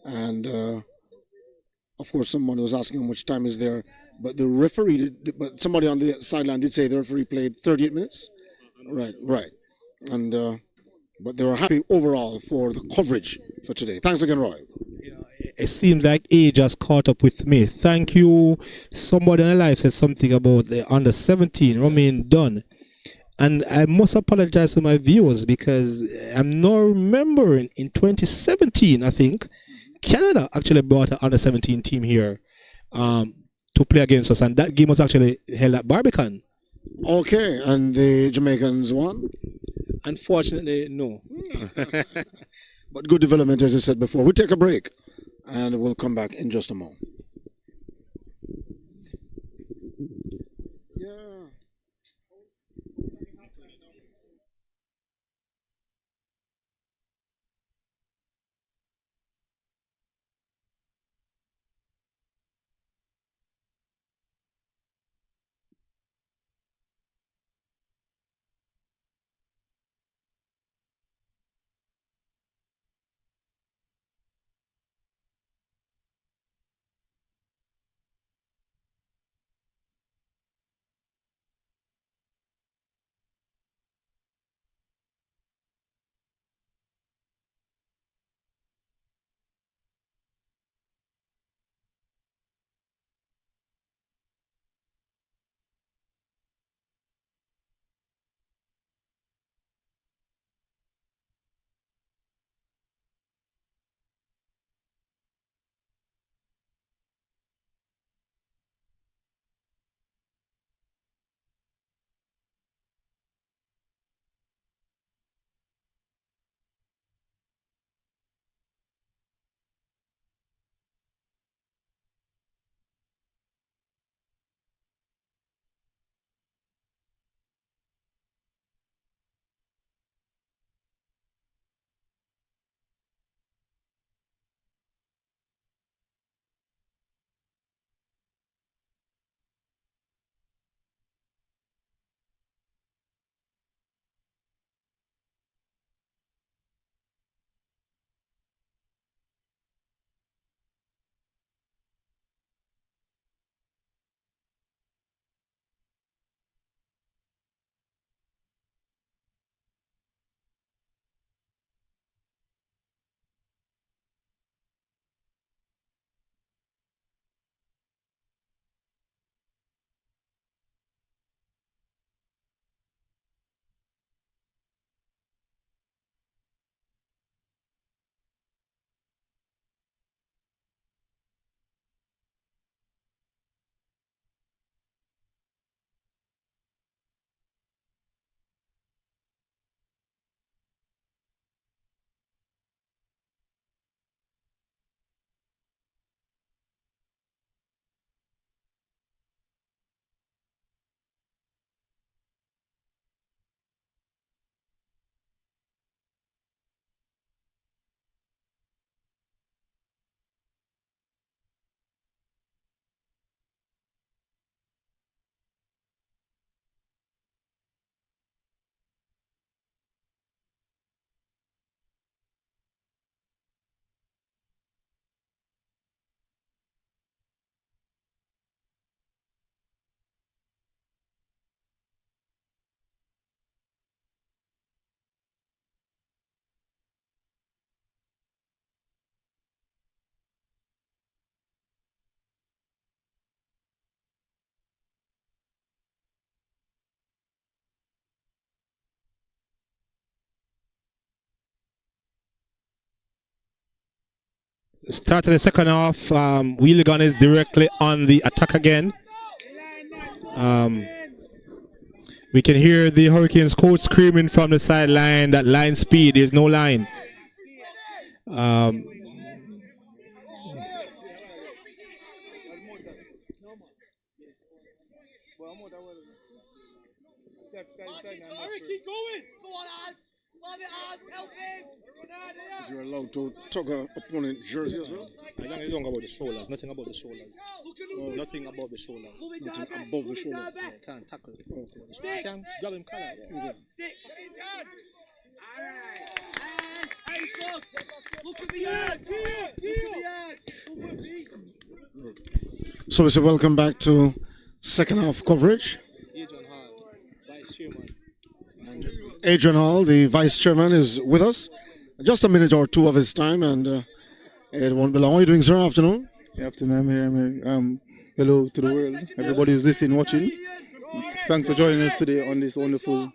and of course someone was asking how much time is there, but the referee but somebody on the sideline did say the referee played 38 minutes. Right, and but they were happy overall for the coverage for today. Thanks again, Roy. It seems like age has caught up with me. Thank you. Somebody on the live said something about the under 17 Romain Dunn. And I must apologize to my viewers, because I'm not remembering in 2017, I think, Canada actually brought an under 17 team here to play against us. And that game was actually held at Barbican. Okay, and the Jamaicans won? Unfortunately, no. But good development, as I said before. We'll take a break, and we'll come back in just a moment. Start of the second half. Wigan is directly on the attack again. We can hear the Hurricanes coach screaming from the sideline that line speed. There's no line. Keep going. Go on, Az. Love it, Az. Help him. You're allowed to tug a opponent jersey as well. I don't know about the shoulders. Nothing about the shoulders. Nothing above the shoulders. Nothing above the shoulder. Can't tackle. Can't grab him collar. Stick. Look at the end. So we say welcome back to second half coverage. Adrian Hall, Vice Chairman. Adrian Hall, the vice chairman, is with us. Just a minute or two of his time, and it won't be long. How are you doing, sir? Afternoon. Good afternoon. I'm here. Hello to the world. Everybody who's listening, watching. Thanks for joining us today on this wonderful.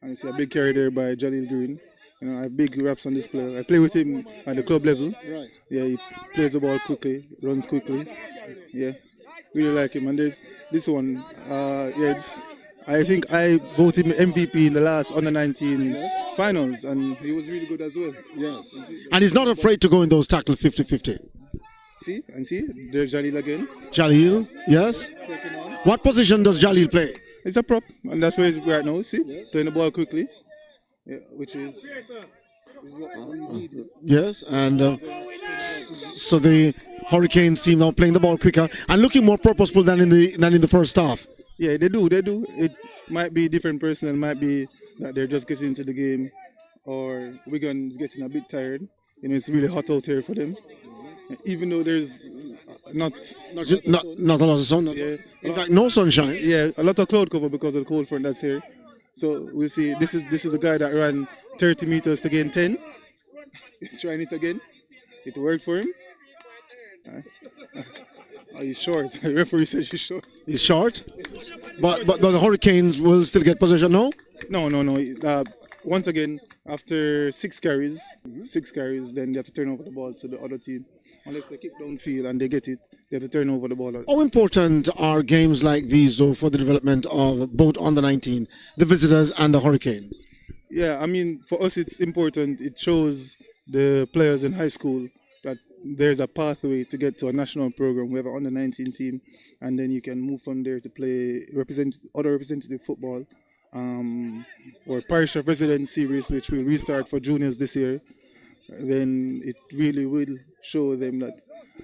And it's a big carry there by Jalil Green. You know, I have big raps on this player. I play with him at the club level. Right. Yeah, he plays the ball quickly, runs quickly. Yeah, really like him. And there's this one. I think I voted him MVP in the last under-19 finals, and he was really good as well. Yes. And he's not afraid to go in those tackle 50-50. See, there's Jalil again. Jalil, yes. What position does Jalil play? He's a prop, and that's where he's right now. See, playing the ball quickly. Yeah, which is yes, and so the Hurricanes team now playing the ball quicker and looking more purposeful than in the first half. Yeah, they do. It might be different personnel. Might be that they're just getting into the game, or Wigan is getting a bit tired. You know, it's really hot out here for them. Even though there's not a lot of sun. Yeah, In fact, no sunshine. Yeah, a lot of cloud cover because of the cold front that's here. So we'll see. This is the guy that ran 30 meters to gain 10. He's trying it again. It worked for him. He's short. The referee says he's short. He's short, but the Hurricanes will still get possession. No. No. Once again, after 6 carries, then they have to turn over the ball to the other team. Unless they kick downfield and they get it, they have to turn over the ball. How important are games like these, though, for the development of both under-19, the visitors and the Hurricane? Yeah, I mean, for us it's important. It shows the players in high school that there's a pathway to get to a national program. We have an under-19 team, and then you can move from there to play other representative football, or parish of residence series, which will restart for juniors this year. Then it really will show them that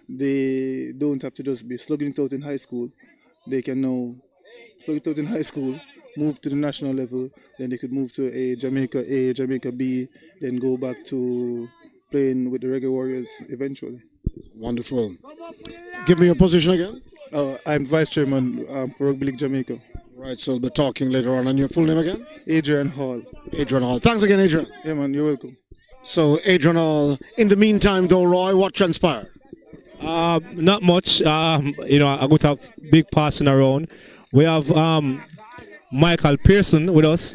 they don't have to just be slugging it out in high school. They can now slug it out in high school, move to the national level, then they could move to a, Jamaica B, then go back to playing with the Reggae Warriors eventually. Wonderful. Give me your position again. I'm vice chairman for Rugby League Jamaica. Right, so we'll be talking later on. And your full name again? Adrian Hall. Adrian Hall. Thanks again, Adrian. Yeah, man, you're welcome. So, Adrian Hall. In the meantime, though, Roy, what transpired? Not much. I got a big passing around. We have Michael Pearson with us,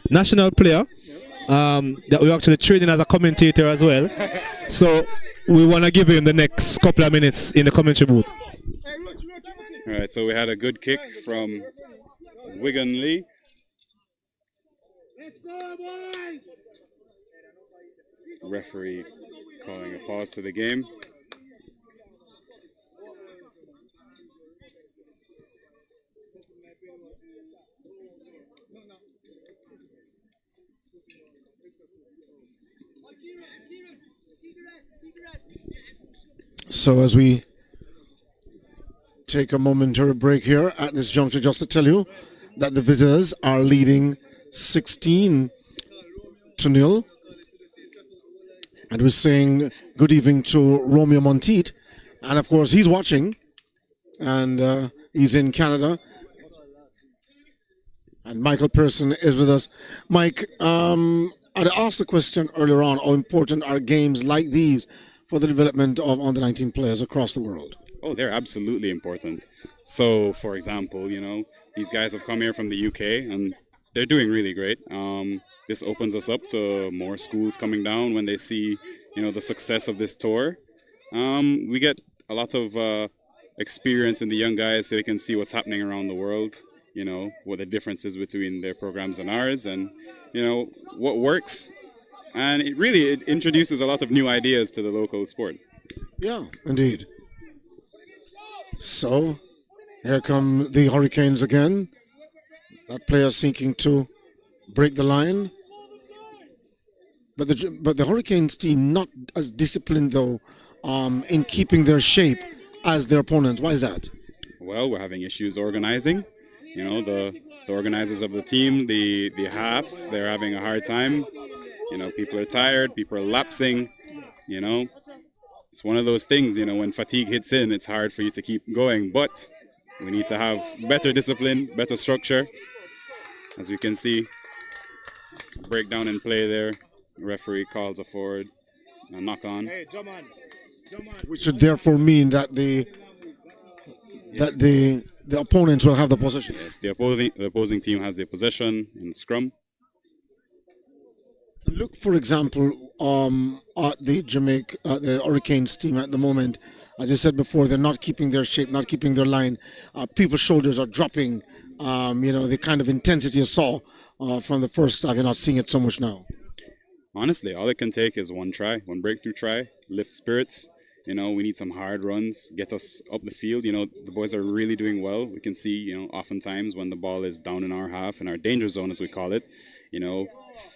national player, that we're actually training as a commentator as well. So we want to give him the next couple of minutes in the commentary booth. All right, so we had a good kick from Wigan-Leigh. Referee calling a pause to the game. So as we take a momentary break here at this juncture, just to tell you that the visitors are leading 16-0. And we're saying good evening to Romeo Monteith. And of course, he's watching. And he's in Canada. And Michael Pearson is with us. Mike, I asked the question earlier on, how important are games like these for the development of under-19 players across the world? Oh, they're absolutely important. So, for example, these guys have come here from the UK and they're doing really great. This opens us up to more schools coming down when they see, the success of this tour. We get a lot of experience in the young guys so they can see what's happening around the world, you know, what the difference is between their programs and ours, and, you know, what works. And it introduces a lot of new ideas to the local sport. Yeah, indeed. So, here come the Hurricanes again. That player seeking to break the line. But the Hurricanes team not as disciplined though in keeping their shape as their opponents. Why is that? Well, we're having issues organizing. You know, the organizers of the team, the halves, they're having a hard time. You know, people are tired, people are lapsing, you know. It's one of those things, you know, when fatigue hits in, it's hard for you to keep going. But we need to have better discipline, better structure. As we can see, breakdown in play there. The referee calls a forward, a knock on. Which would therefore mean that the opponents will have the possession. Yes, the opposing team has the possession in the scrum. Look, for example, at the Hurricanes team at the moment. As I said before, they're not keeping their shape, not keeping their line. People's shoulders are dropping. You know, the kind of intensity you saw from the first half, you're not seeing it so much now. Honestly, all it can take is one breakthrough try, lift spirits. You know, we need some hard runs, get us up the field. You know, the boys are really doing well. We can see, you know, oftentimes when the ball is down in our half, in our danger zone, as we call it, you know,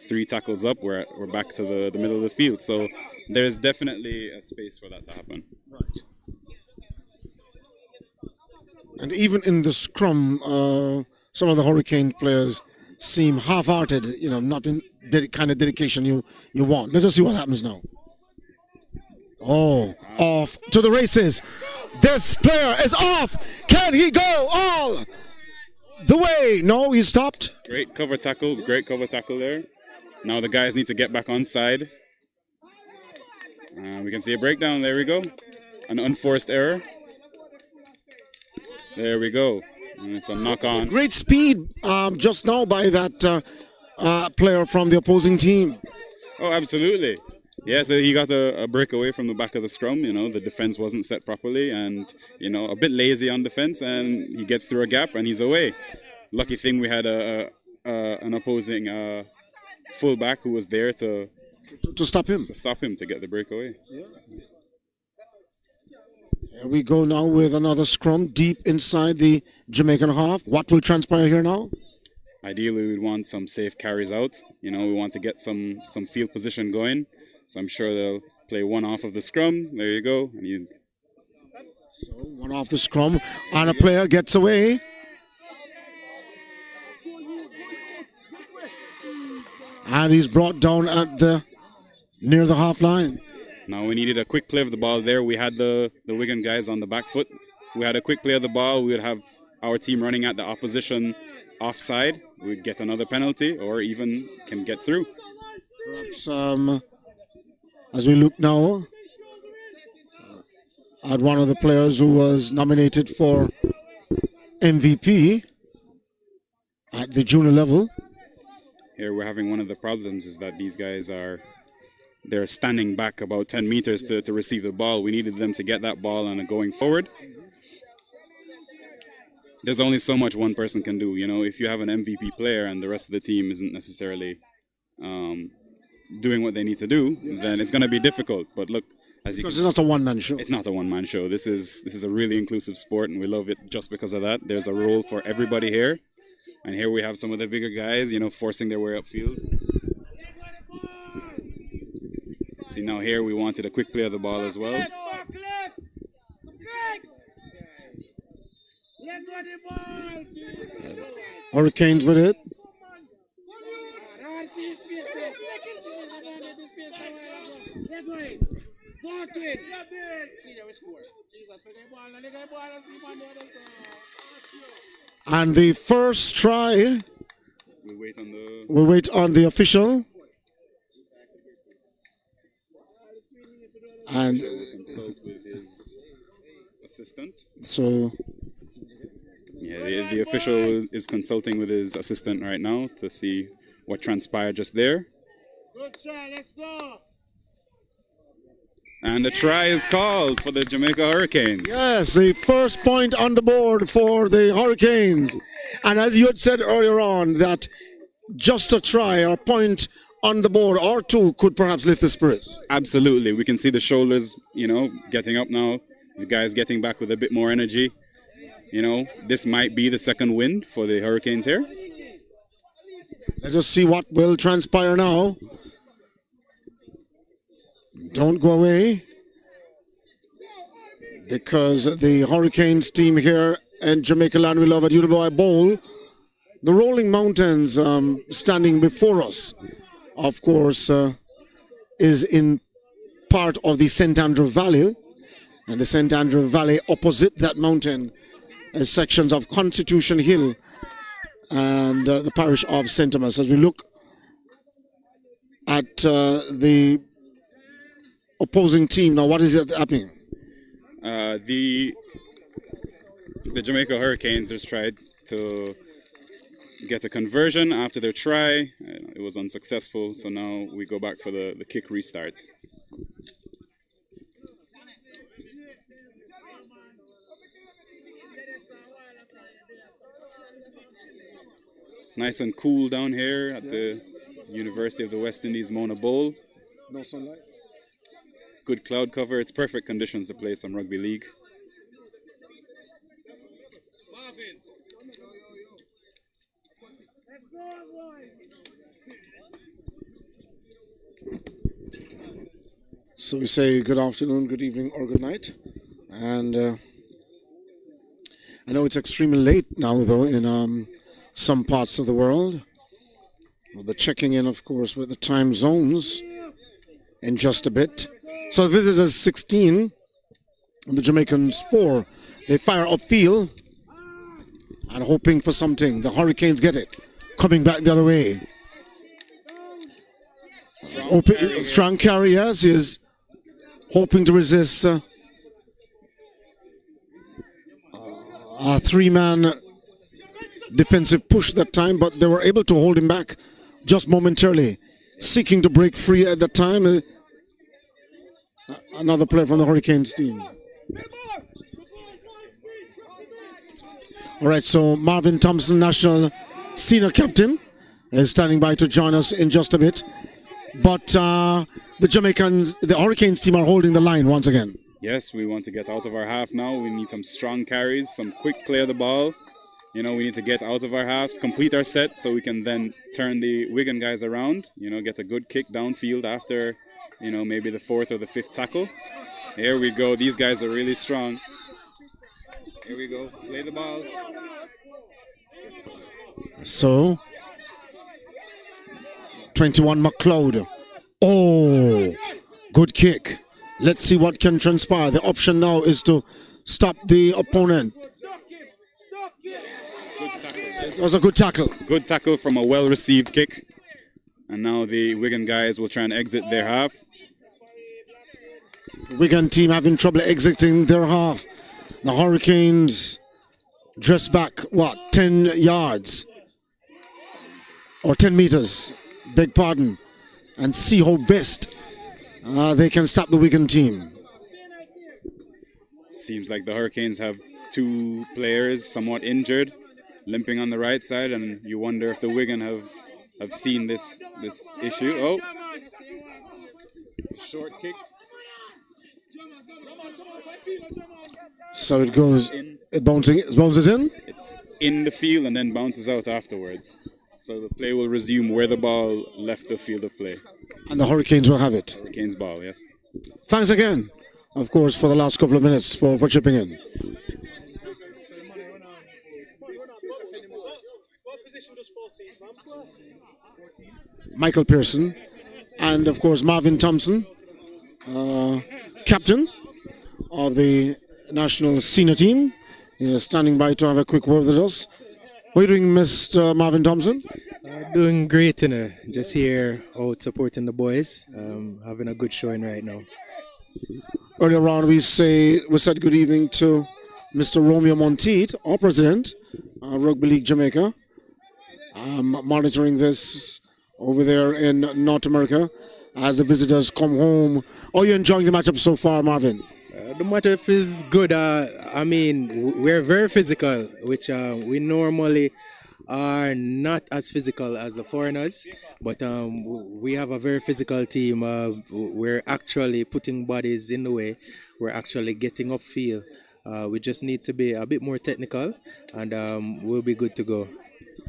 3 tackles up, we're back to the middle of the field. So there's definitely a space for that to happen. Right. And even in the scrum, some of the Hurricane players seem half-hearted, you know, not in the kind of dedication you want. Let us see what happens now. Oh, off to the races. This player is off. Can he go all the way? No, he stopped. Great cover tackle there. Now the guys need to get back on side. We can see a breakdown. There we go. An unforced error. There we go. And it's a knock on. Great speed just now by that player from the opposing team. Oh, absolutely. Yeah, so he got a breakaway from the back of the scrum. You know, the defense wasn't set properly and, you know, a bit lazy on defense, and he gets through a gap and he's away. Lucky thing we had an opposing fullback who was there to stop him. To get the breakaway. Yeah. Here we go now with another scrum deep inside the Jamaican half. What will transpire here now? Ideally, we'd want some safe carries out. You know, we want to get some field position going. So I'm sure they'll play one off of the scrum. There you go. So one off the scrum, and a player gets away. And he's brought down at near the half line. Now we needed a quick play of the ball there. We had the Wigan guys on the back foot. If we had a quick play of the ball, we would have our team running at the opposition offside. We'd get another penalty or even can get through. Perhaps as we look now at one of the players who was nominated for MVP at the junior level. Here we're having one of the problems is that these guys they're standing back about 10 meters to receive the ball. We needed them to get that ball and going forward. There's only so much one person can do. You know, if you have an MVP player and the rest of the team isn't necessarily doing what they need to do, then it's going to be difficult. But look, because it's not a one-man show. It's not a one-man show. This is a really inclusive sport, and we love it just because of that. There's a role for everybody here, and here we have some of the bigger guys, you know, forcing their way upfield. See, now here we wanted a quick play of the ball as well. Hurricanes with it. And the first try, we wait on the official. And consult with his assistant. So yeah, the official is consulting with his assistant right now to see what transpired just there. Good try, let's go. And the try is called for the Jamaica Hurricanes. Yes, the first point on the board for the Hurricanes. And as you had said earlier on, that just a try or point on the board or two could perhaps lift the spirits. Absolutely. We can see the shoulders, getting up now. The guys getting back with a bit more energy. This might be the second win for the Hurricanes here. Let us see what will transpire now. Don't go away, because the Hurricanes team here in Jamaica Land we love at Uliboy Bowl, the rolling mountains standing before us, of course, is in part of the St. Andrew Valley, and the St. Andrew Valley opposite that mountain is sections of Constitution Hill and the parish of St. Thomas. As we look at the opposing team now, what is it happening? The Jamaica Hurricanes just tried to get a conversion after their try. It was unsuccessful, so now we go back for the kick restart. It's nice and cool down here at the University of the West Indies Mona Bowl. No sunlight. Good cloud cover. It's perfect conditions to play some rugby league. So we say good afternoon, good evening, or good night. And I know it's extremely late now, though, in some parts of the world. We'll be checking in, of course, with the time zones in just a bit. So this is a 16, and the Jamaicans 4. They fire upfield and hoping for something. The Hurricanes get it, coming back the other way. Strong carry, yes, he is hoping to resist a three-man defensive push that time, but they were able to hold him back just momentarily, seeking to break free at that time. Another player from the Hurricanes team. All right, so Marvin Thompson, national senior captain, is standing by to join us in just a bit. But the Hurricanes team are holding the line once again. Yes, we want to get out of our half now. We need some strong carries, some quick play of the ball. We need to get out of our halves, complete our set, so we can then turn the Wigan guys around. Get a good kick downfield after, maybe the fourth or the fifth tackle. Here we go. These guys are really strong. Here we go. Play the ball. So, 21 McLeod. Oh, good kick. Let's see what can transpire. The option now is to stop the opponent. It was a good tackle. Good tackle from a well-received kick. And now the Wigan guys will try and exit their half. The Wigan team having trouble exiting their half. The Hurricanes dress back, 10 yards? Or 10 meters, beg pardon. And see how best they can stop the Wigan team. Seems like the Hurricanes have two players somewhat injured, limping on the right side, and you wonder if the Wigan have seen this issue. Oh, short kick. So it goes, it bounces in? It's in the field and then bounces out afterwards. So the play will resume where the ball left the field of play. And the Hurricanes will have it. Hurricanes ball, yes. Thanks again, of course, for the last couple of minutes for chipping in. Michael Pearson and, of course, Marvin Thompson, captain of the national senior team, is standing by to have a quick word with us. How are you doing, Mr. Marvin Thompson? Doing great, just here out supporting the boys, having a good showing right now. Earlier on, we said good evening to Mr. Romeo Monteith, our president of Rugby League Jamaica, monitoring this over there in North America. as the visitors come home. Are you enjoying the matchup so far, Marvin? The matchup is good. I mean, we're very physical, which we normally are not as physical as the foreigners, but we have a very physical team. We're actually putting bodies in the way. We're actually getting upfield. We just need to be a bit more technical, and we'll be good to go.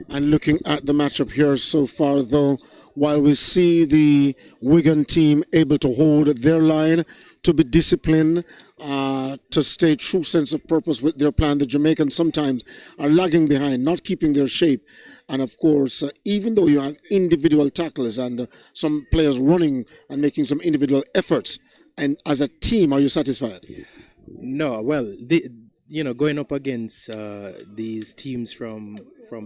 And looking at the matchup here so far, though, while we see the Wigan team able to hold their line, to be disciplined, to stay true sense of purpose with their plan, the Jamaicans sometimes are lagging behind, not keeping their shape. And of course, even though you have individual tackles and some players running and making some individual efforts, and as a team, are you satisfied? No, well, going up against these teams from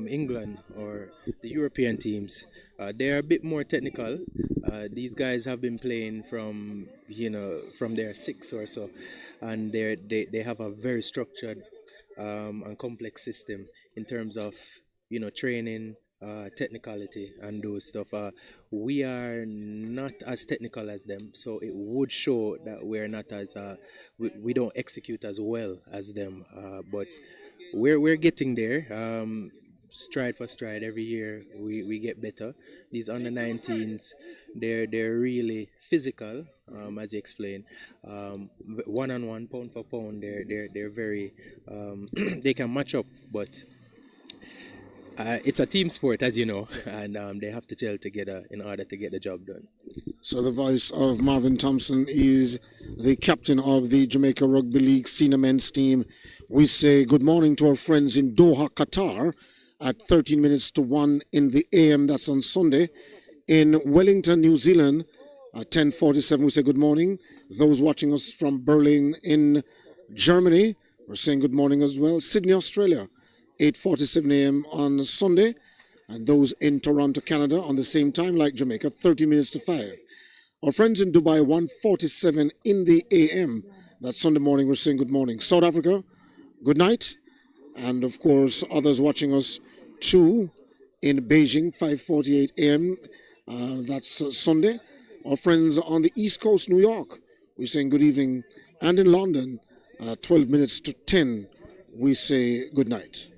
England or the European teams, they're a bit more technical. These guys have been playing from their six or so, and they have a very structured and complex system in terms of training, technicality, and those stuff. We are not as technical as them, so it would show that we're not as we don't execute as well as them. But we're getting there. Stride for stride, every year we get better. These under 19s, they're really physical, as you explained. One on one, pound for pound, they're very they can match up, but it's a team sport, as you know, and they have to gel together in order to get the job done. So the voice of Marvin Thompson is the captain of the Jamaica Rugby League senior men's team. We say good morning to our friends in Doha, Qatar, at 13 minutes to 1 in the AM. That's on Sunday. In Wellington, New Zealand, at 10:47, we say good morning. Those watching us from Berlin in Germany, we're saying good morning as well. Sydney, Australia, 8:47 AM on Sunday. And those in Toronto, Canada, on the same time like Jamaica, 30 minutes to 5. Our friends in Dubai, 1:47 in the AM. That Sunday morning, we're saying good morning. South Africa, good night. And of course, others watching us too in Beijing, 5:48 AM. That's Sunday. Our friends on the East Coast, New York, we're saying good evening. And in London, 12 minutes to 10, we say good night.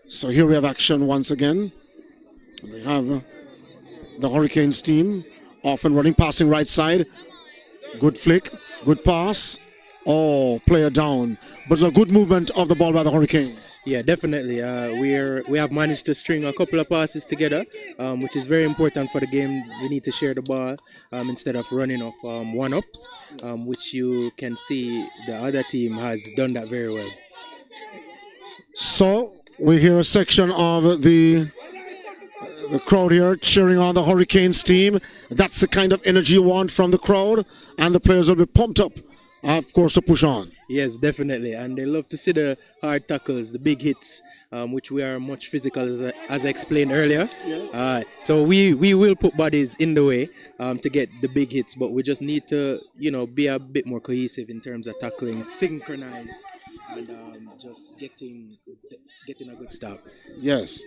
So here we have action once again. We have the Hurricanes team off and running, passing right side. Good flick, good pass. Oh, player down. But it's a good movement of the ball by the Hurricanes. Yeah, definitely. We have managed to string a couple of passes together, which is very important for the game. We need to share the ball instead of running up one-ups, which you can see the other team has done that very well. So we hear a section of the crowd here cheering on the Hurricanes team. That's the kind of energy you want from the crowd, and the players will be pumped up, of course, to push on. Yes, definitely. And they love to see the hard tackles, the big hits, which we are much physical, as I explained earlier. Yes. So we will put bodies in the way to get the big hits, but we just need to, be a bit more cohesive in terms of tackling, synchronized, and just getting a good stop. Yes.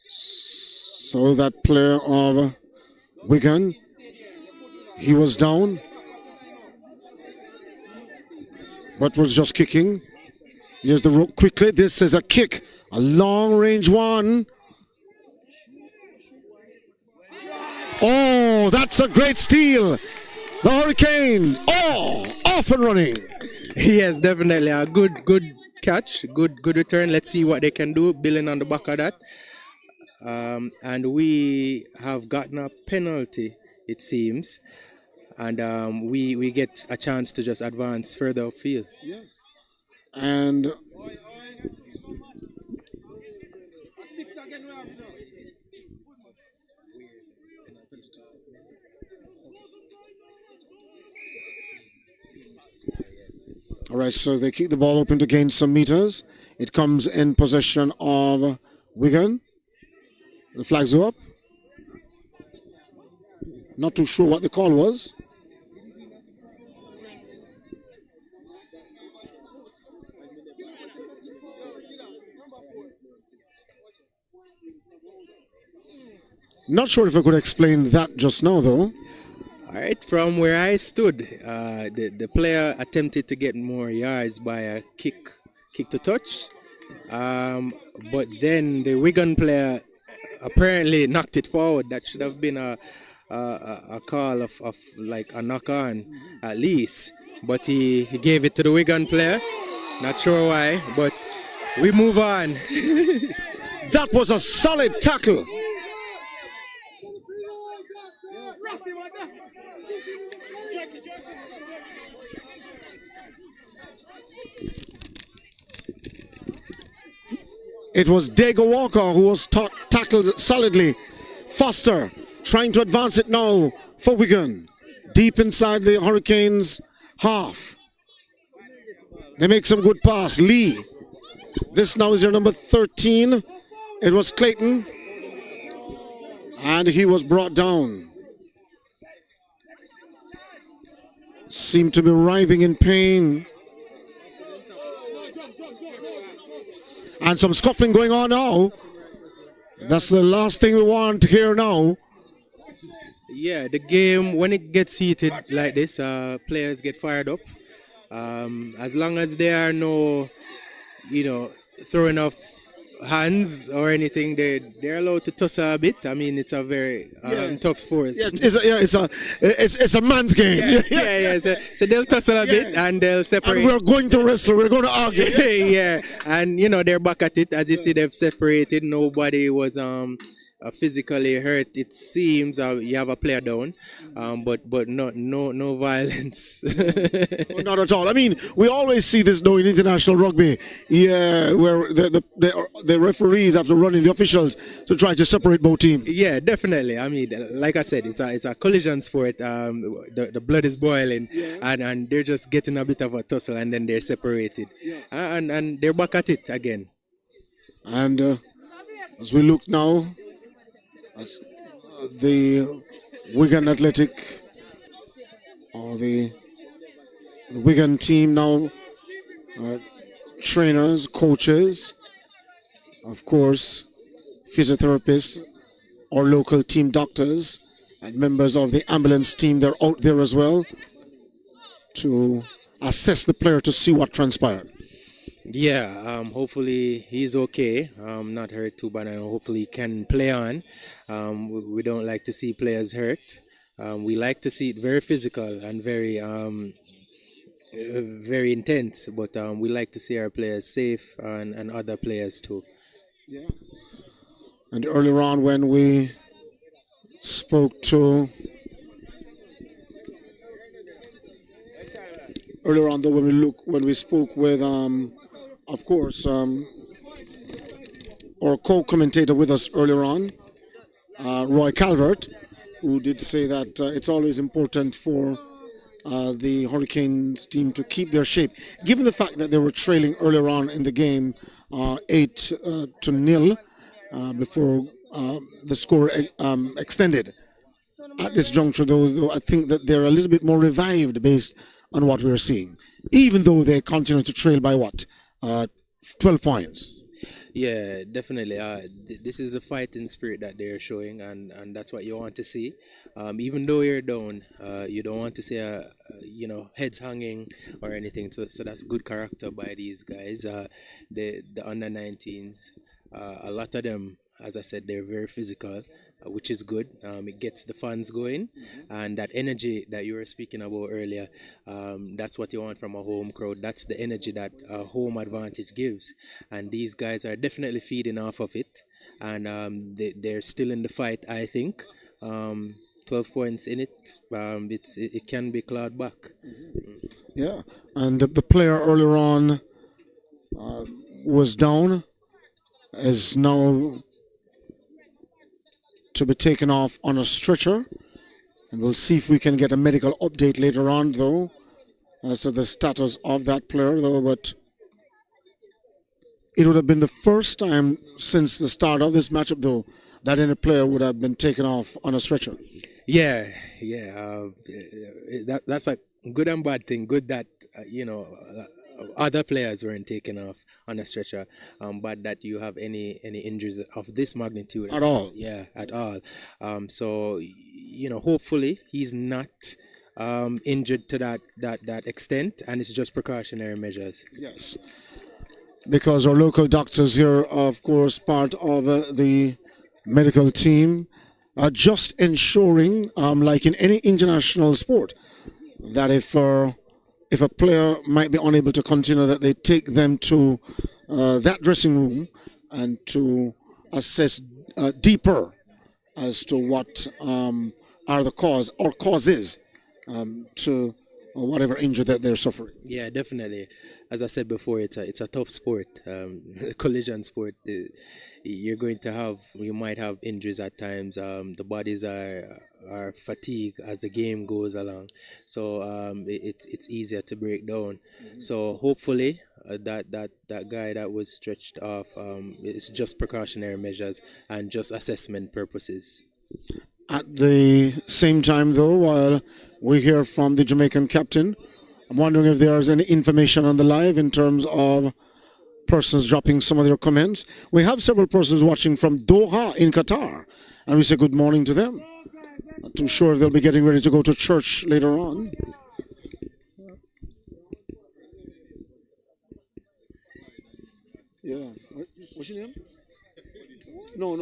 So that player of Wigan, he was down, but was just kicking. Here's the rope quickly. This is a kick, a long range one. Oh, that's a great steal. The Hurricanes, off and running. Yes, definitely a good catch, good return. Let's see what they can do, building on the back of that. And we have gotten a penalty, it seems. And we get a chance to just advance further upfield. Yeah. And all right, so they keep the ball open to gain some meters. It comes in possession of Wigan. The flags go up. Not too sure what the call was. Not sure if I could explain that just now, though. All right, from where I stood, the player attempted to get more yards by a kick to touch, but then the Wigan player apparently knocked it forward. That should have been a call of like a knock on at least, but he gave it to the Wigan player. Not sure why, but we move on. That was a solid tackle. It was Dago Walker who was tackled solidly. Foster trying to advance it now for Wigan. Deep inside the Hurricanes' half. They make some good pass. Lee. This now is your number 13. It was Clayton. And he was brought down. Seemed to be writhing in pain. And some scuffling going on now. That's the last thing we want here now. Yeah, the game, when it gets heated like this, players get fired up. As long as there are no, throwing off hands or anything, they're allowed to tussle a bit. I mean, it's a very tough sport. Yeah, it's a man's game. Yeah. So they'll tussle a bit and they'll separate. And we're going to wrestle. We're going to argue. Yeah, and they're back at it. As you see, they've separated. Nobody was physically hurt. It seems you have a player down, but no violence. Well, not at all. I mean, we always see this though in international rugby, where the referees have to run in the officials to try to separate both teams. Yeah, definitely. I mean, like I said, it's a collision sport. The blood is boiling, and they're just getting a bit of a tussle, and then they're separated, and they're back at it again. And as we look now, as the Wigan Athletic or the Wigan team now, trainers, coaches, of course, physiotherapists, or local team doctors, and members of the ambulance team, they're out there as well to assess the player to see what transpired. Yeah, hopefully he's okay, not hurt too bad, and hopefully he can play on. We don't like to see players hurt. We like to see it very physical and very intense, but we like to see our players safe and other players too. Yeah. And earlier on when we spoke to... Earlier on though, when we spoke with... of course, our co-commentator with us earlier on, Roy Calvert, who did say that it's always important for the Hurricanes team to keep their shape. Given the fact that they were trailing earlier on in the game 8-0 before the score extended. At this juncture, though, I think that they're a little bit more revived based on what we're seeing, even though they continue to trail by 12 points. Yeah, definitely. This is the fighting spirit that they're showing, and that's what you want to see. Even though you're down, you don't want to see heads hanging or anything. So that's good character by these guys. The under 19s, a lot of them, as I said, they're very physical, which is good. It gets the fans going, and that energy that you were speaking about earlier, that's what you want from a home crowd. That's the energy that a home advantage gives, and these guys are definitely feeding off of it, and they're still in the fight, I think. 12 points in it, it can be clawed back. Yeah, and the player earlier on was down, is now to be taken off on a stretcher, and we'll see if we can get a medical update later on though as to the status of that player though. But it would have been the first time since the start of this matchup though that any player would have been taken off on a stretcher. Yeah, that's a good and bad thing. Good that other players weren't taken off on a stretcher, but that you have any injuries of this magnitude At all. Yeah, at all. So hopefully he's not injured to that extent, and it's just precautionary measures. Yes. Because our local doctors here are, of course, part of the medical team, are just ensuring, like in any international sport, that if a player might be unable to continue, that they take them to that dressing room and to assess deeper as to what are the cause or causes to whatever injury that they're suffering. Yeah, definitely. As I said before, it's a tough sport, collision sport. You might have injuries at times. The bodies are fatigued as the game goes along, so it's easier to break down. So hopefully that guy that was stretched off, it's just precautionary measures and just assessment purposes. At the same time, though, while we hear from the Jamaican captain, I'm wondering if there's any information on the live in terms of persons dropping some of their comments. We have several persons watching from Doha in Qatar, and we say good morning to them. Not too sure if they'll be getting ready to go to church later on. Yeah. What's your name? No.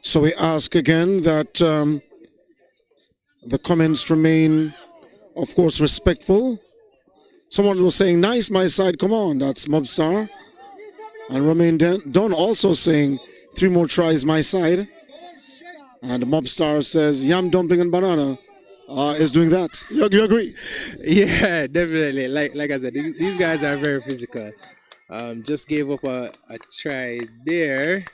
So we ask again that the comments remain, of course, respectful. Someone was saying, nice, my side, come on. That's Mobstar. And Romain Don also saying, 3 more tries, my side. And Mobstar says, yam, dumpling, and banana is doing that. You agree? Yeah, definitely. Like I said, these guys are very physical. Just gave up a try there.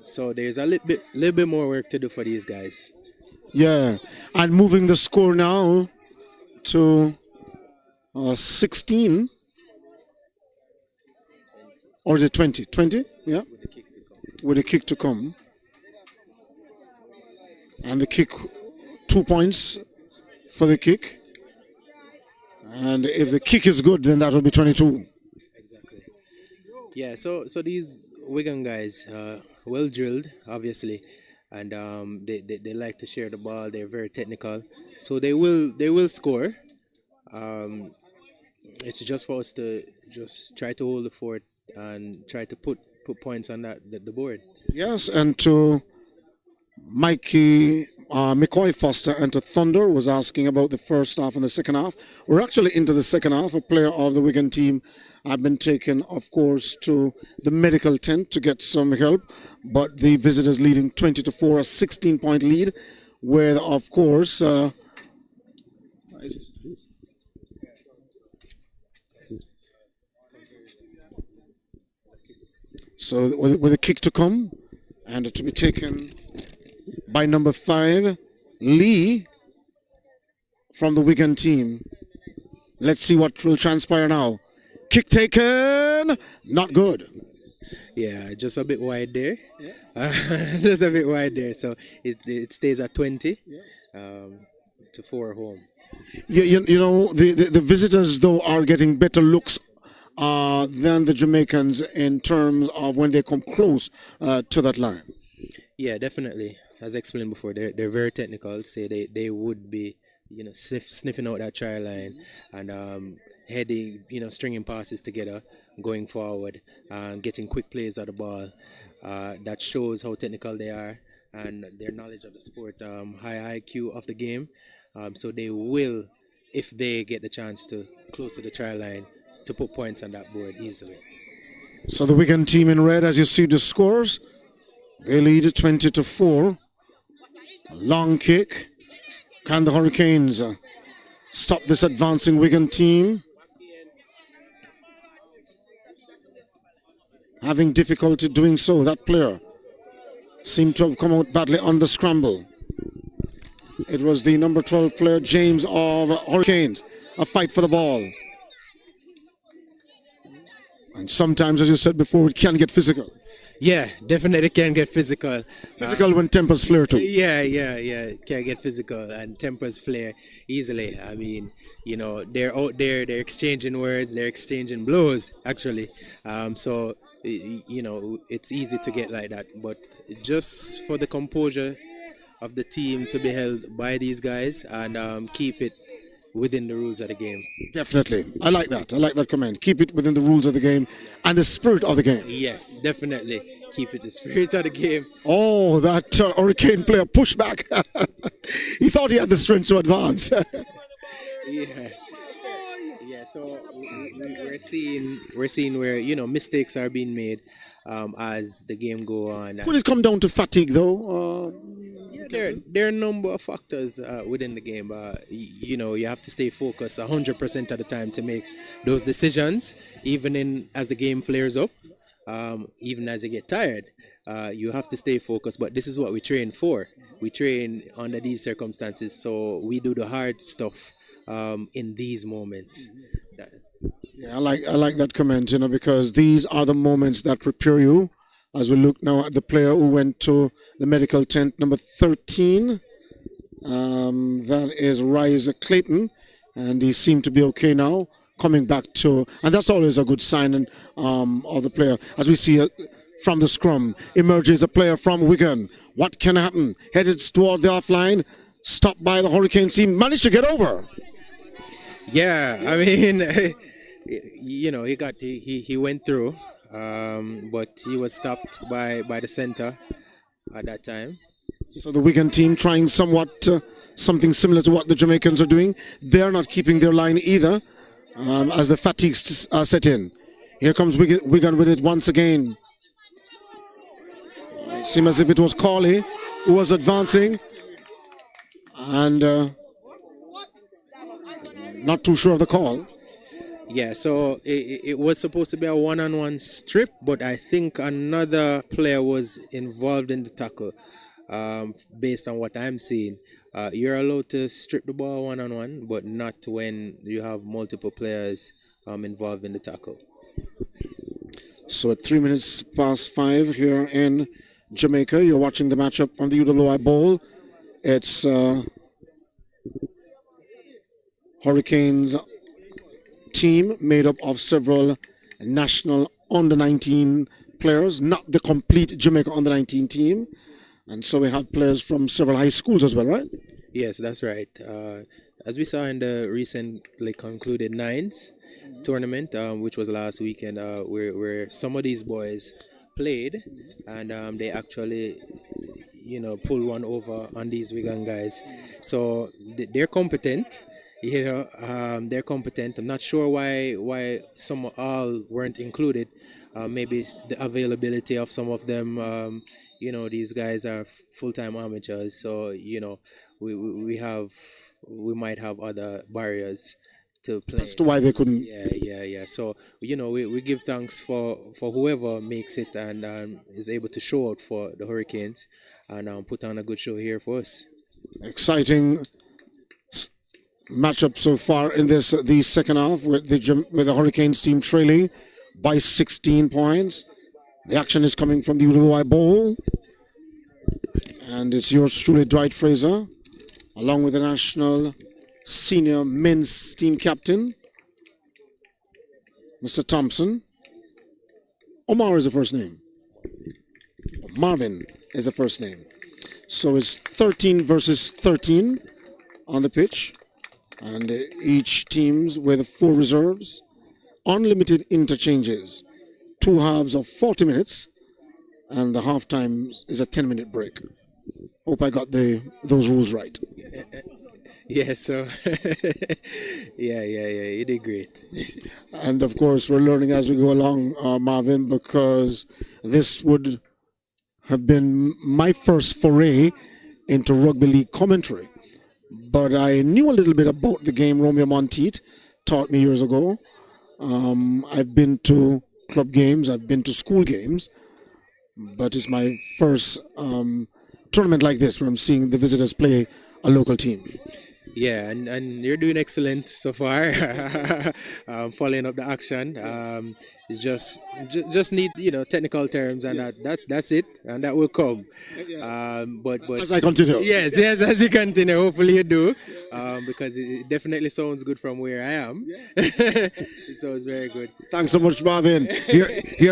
So there's a little bit more work to do for these guys. Yeah, and moving the score now to 16. Or is it 20? 20? Yeah. With a kick to come. And the kick, 2 points for the kick. And if the kick is good, then that will be 22. Exactly. Yeah, so these Wigan guys, well drilled, obviously, and they like to share the ball. They're very technical, so they will score. It's just for us to just try to hold the fort and try to put points on the board. Yes, and to Mikey McCoy Foster and to Thunder was asking about the first half and the second half. We're actually into the second half. A player of the Wigan team have been taken, of course, to the medical tent to get some help, but the visitors leading 20-4, a 16-point lead, where, of course, so with a kick to come and to be taken by number 5, Lee, from the Wigan team. Let's see what will transpire now. Kick taken, not good. Yeah, just a bit wide there. Just a bit wide there. So it stays at 20 to 4 home. You know, the visitors, though, are getting better looks than the Jamaicans in terms of when they come close to that line. Yeah, definitely. As I explained before, they're very technical. Say they would be, sniffing out that try line and heading, stringing passes together, going forward, getting quick plays at the ball. That shows how technical they are and their knowledge of the sport, high IQ of the game. So they will, if they get the chance to close to the try line, to put points on that board easily. So the Wigan team in red, as you see the scores, they lead 20-4. A long kick. Can the Hurricanes stop this advancing Wigan team? Having difficulty doing so, that player seemed to have come out badly on the scramble. It was the number 12 player, James of Hurricanes. A fight for the ball. And sometimes, as you said before, it can get physical. Yeah, definitely can get physical. Physical when tempers flare too. Yeah. Can get physical and tempers flare easily. I mean, they're out there, they're exchanging words, they're exchanging blows, actually. So, it's easy to get like that. But just for the composure of the team to be held by these guys and keep it within the rules of the game. Definitely. I like that. I like that comment. Keep it within the rules of the game and the spirit of the game. Yes, definitely. Keep it the spirit of the game. Oh, that Hurricane player pushed back. He thought he had the strength to advance. Yeah, so we're seeing where mistakes are being made as the game go on. Could it come down to fatigue though? There are a number of factors within the game. You have to stay focused 100% of the time to make those decisions, even as the game flares up, even as you get tired. You have to stay focused. But this is what we train for. We train under these circumstances, so we do the hard stuff in these moments. Yeah, I like that comment, because these are the moments that prepare you. As we look now at the player who went to the medical tent, number 13, that is Rise Clayton, and he seemed to be okay now, coming back to, and that's always a good sign of the player. As we see from the scrum, emerges a player from Wigan. What can happen? Headed toward the offline, stopped by the Hurricane team, managed to get over. Yeah, I mean, he went through. But he was stopped by the center at that time. So the Wigan team trying something similar to what the Jamaicans are doing. They're not keeping their line either as the fatigues set in. Here comes Wigan with it once again. Seems as if it was Corley who was advancing. And not too sure of the call. Yeah, so it was supposed to be a one-on-one strip, but I think another player was involved in the tackle. Based on what I'm seeing, you're allowed to strip the ball one-on-one, but not when you have multiple players involved in the tackle. So at 3 minutes past 5 here in Jamaica, you're watching the matchup from the UWI Bowl. It's Hurricanes team made up of several national under-19 players, not the complete Jamaica under-19 team. And so we have players from several high schools as well, right? Yes, that's right. As we saw in the recently concluded Nines tournament, which was last weekend, where some of these boys played and they actually, pulled one over on these Wigan guys. So they're competent. They're competent. I'm not sure why some all weren't included. Maybe it's the availability of some of them. These guys are full-time amateurs, so we might have other barriers to play. That's why they couldn't. Yeah. So we give thanks for whoever makes it and is able to show out for the Hurricanes and put on a good show here for us. Exciting matchup so far in the second half with the Hurricanes team trailing by 16 points. The action is coming from the UWI Bowl, and it's yours truly, Dwight Fraser, along with the national senior men's team captain, Mr. Thompson. Omar is the first name. Marvin is the first name. So it's 13 versus 13 on the pitch. And each teams with 4 reserves, unlimited interchanges, 2 halves of 40 minutes, and the half time is a 10-minute break. Hope I got those rules right. Yeah, so yeah, you did great. And of course, we're learning as we go along, Marvin, because this would have been my first foray into rugby league commentary. But I knew a little bit about the game. Romeo Monteith taught me years ago. I've been to club games, I've been to school games, but it's my first tournament like this where I'm seeing the visitors play a local team. Yeah, and you're doing excellent so far. Following up the action. It's just need technical terms, and that's it, and that will come. But As I continue. yes, as you continue, hopefully you do, because it definitely sounds good from where I am. It sounds very good. Thanks so much, Marvin. Here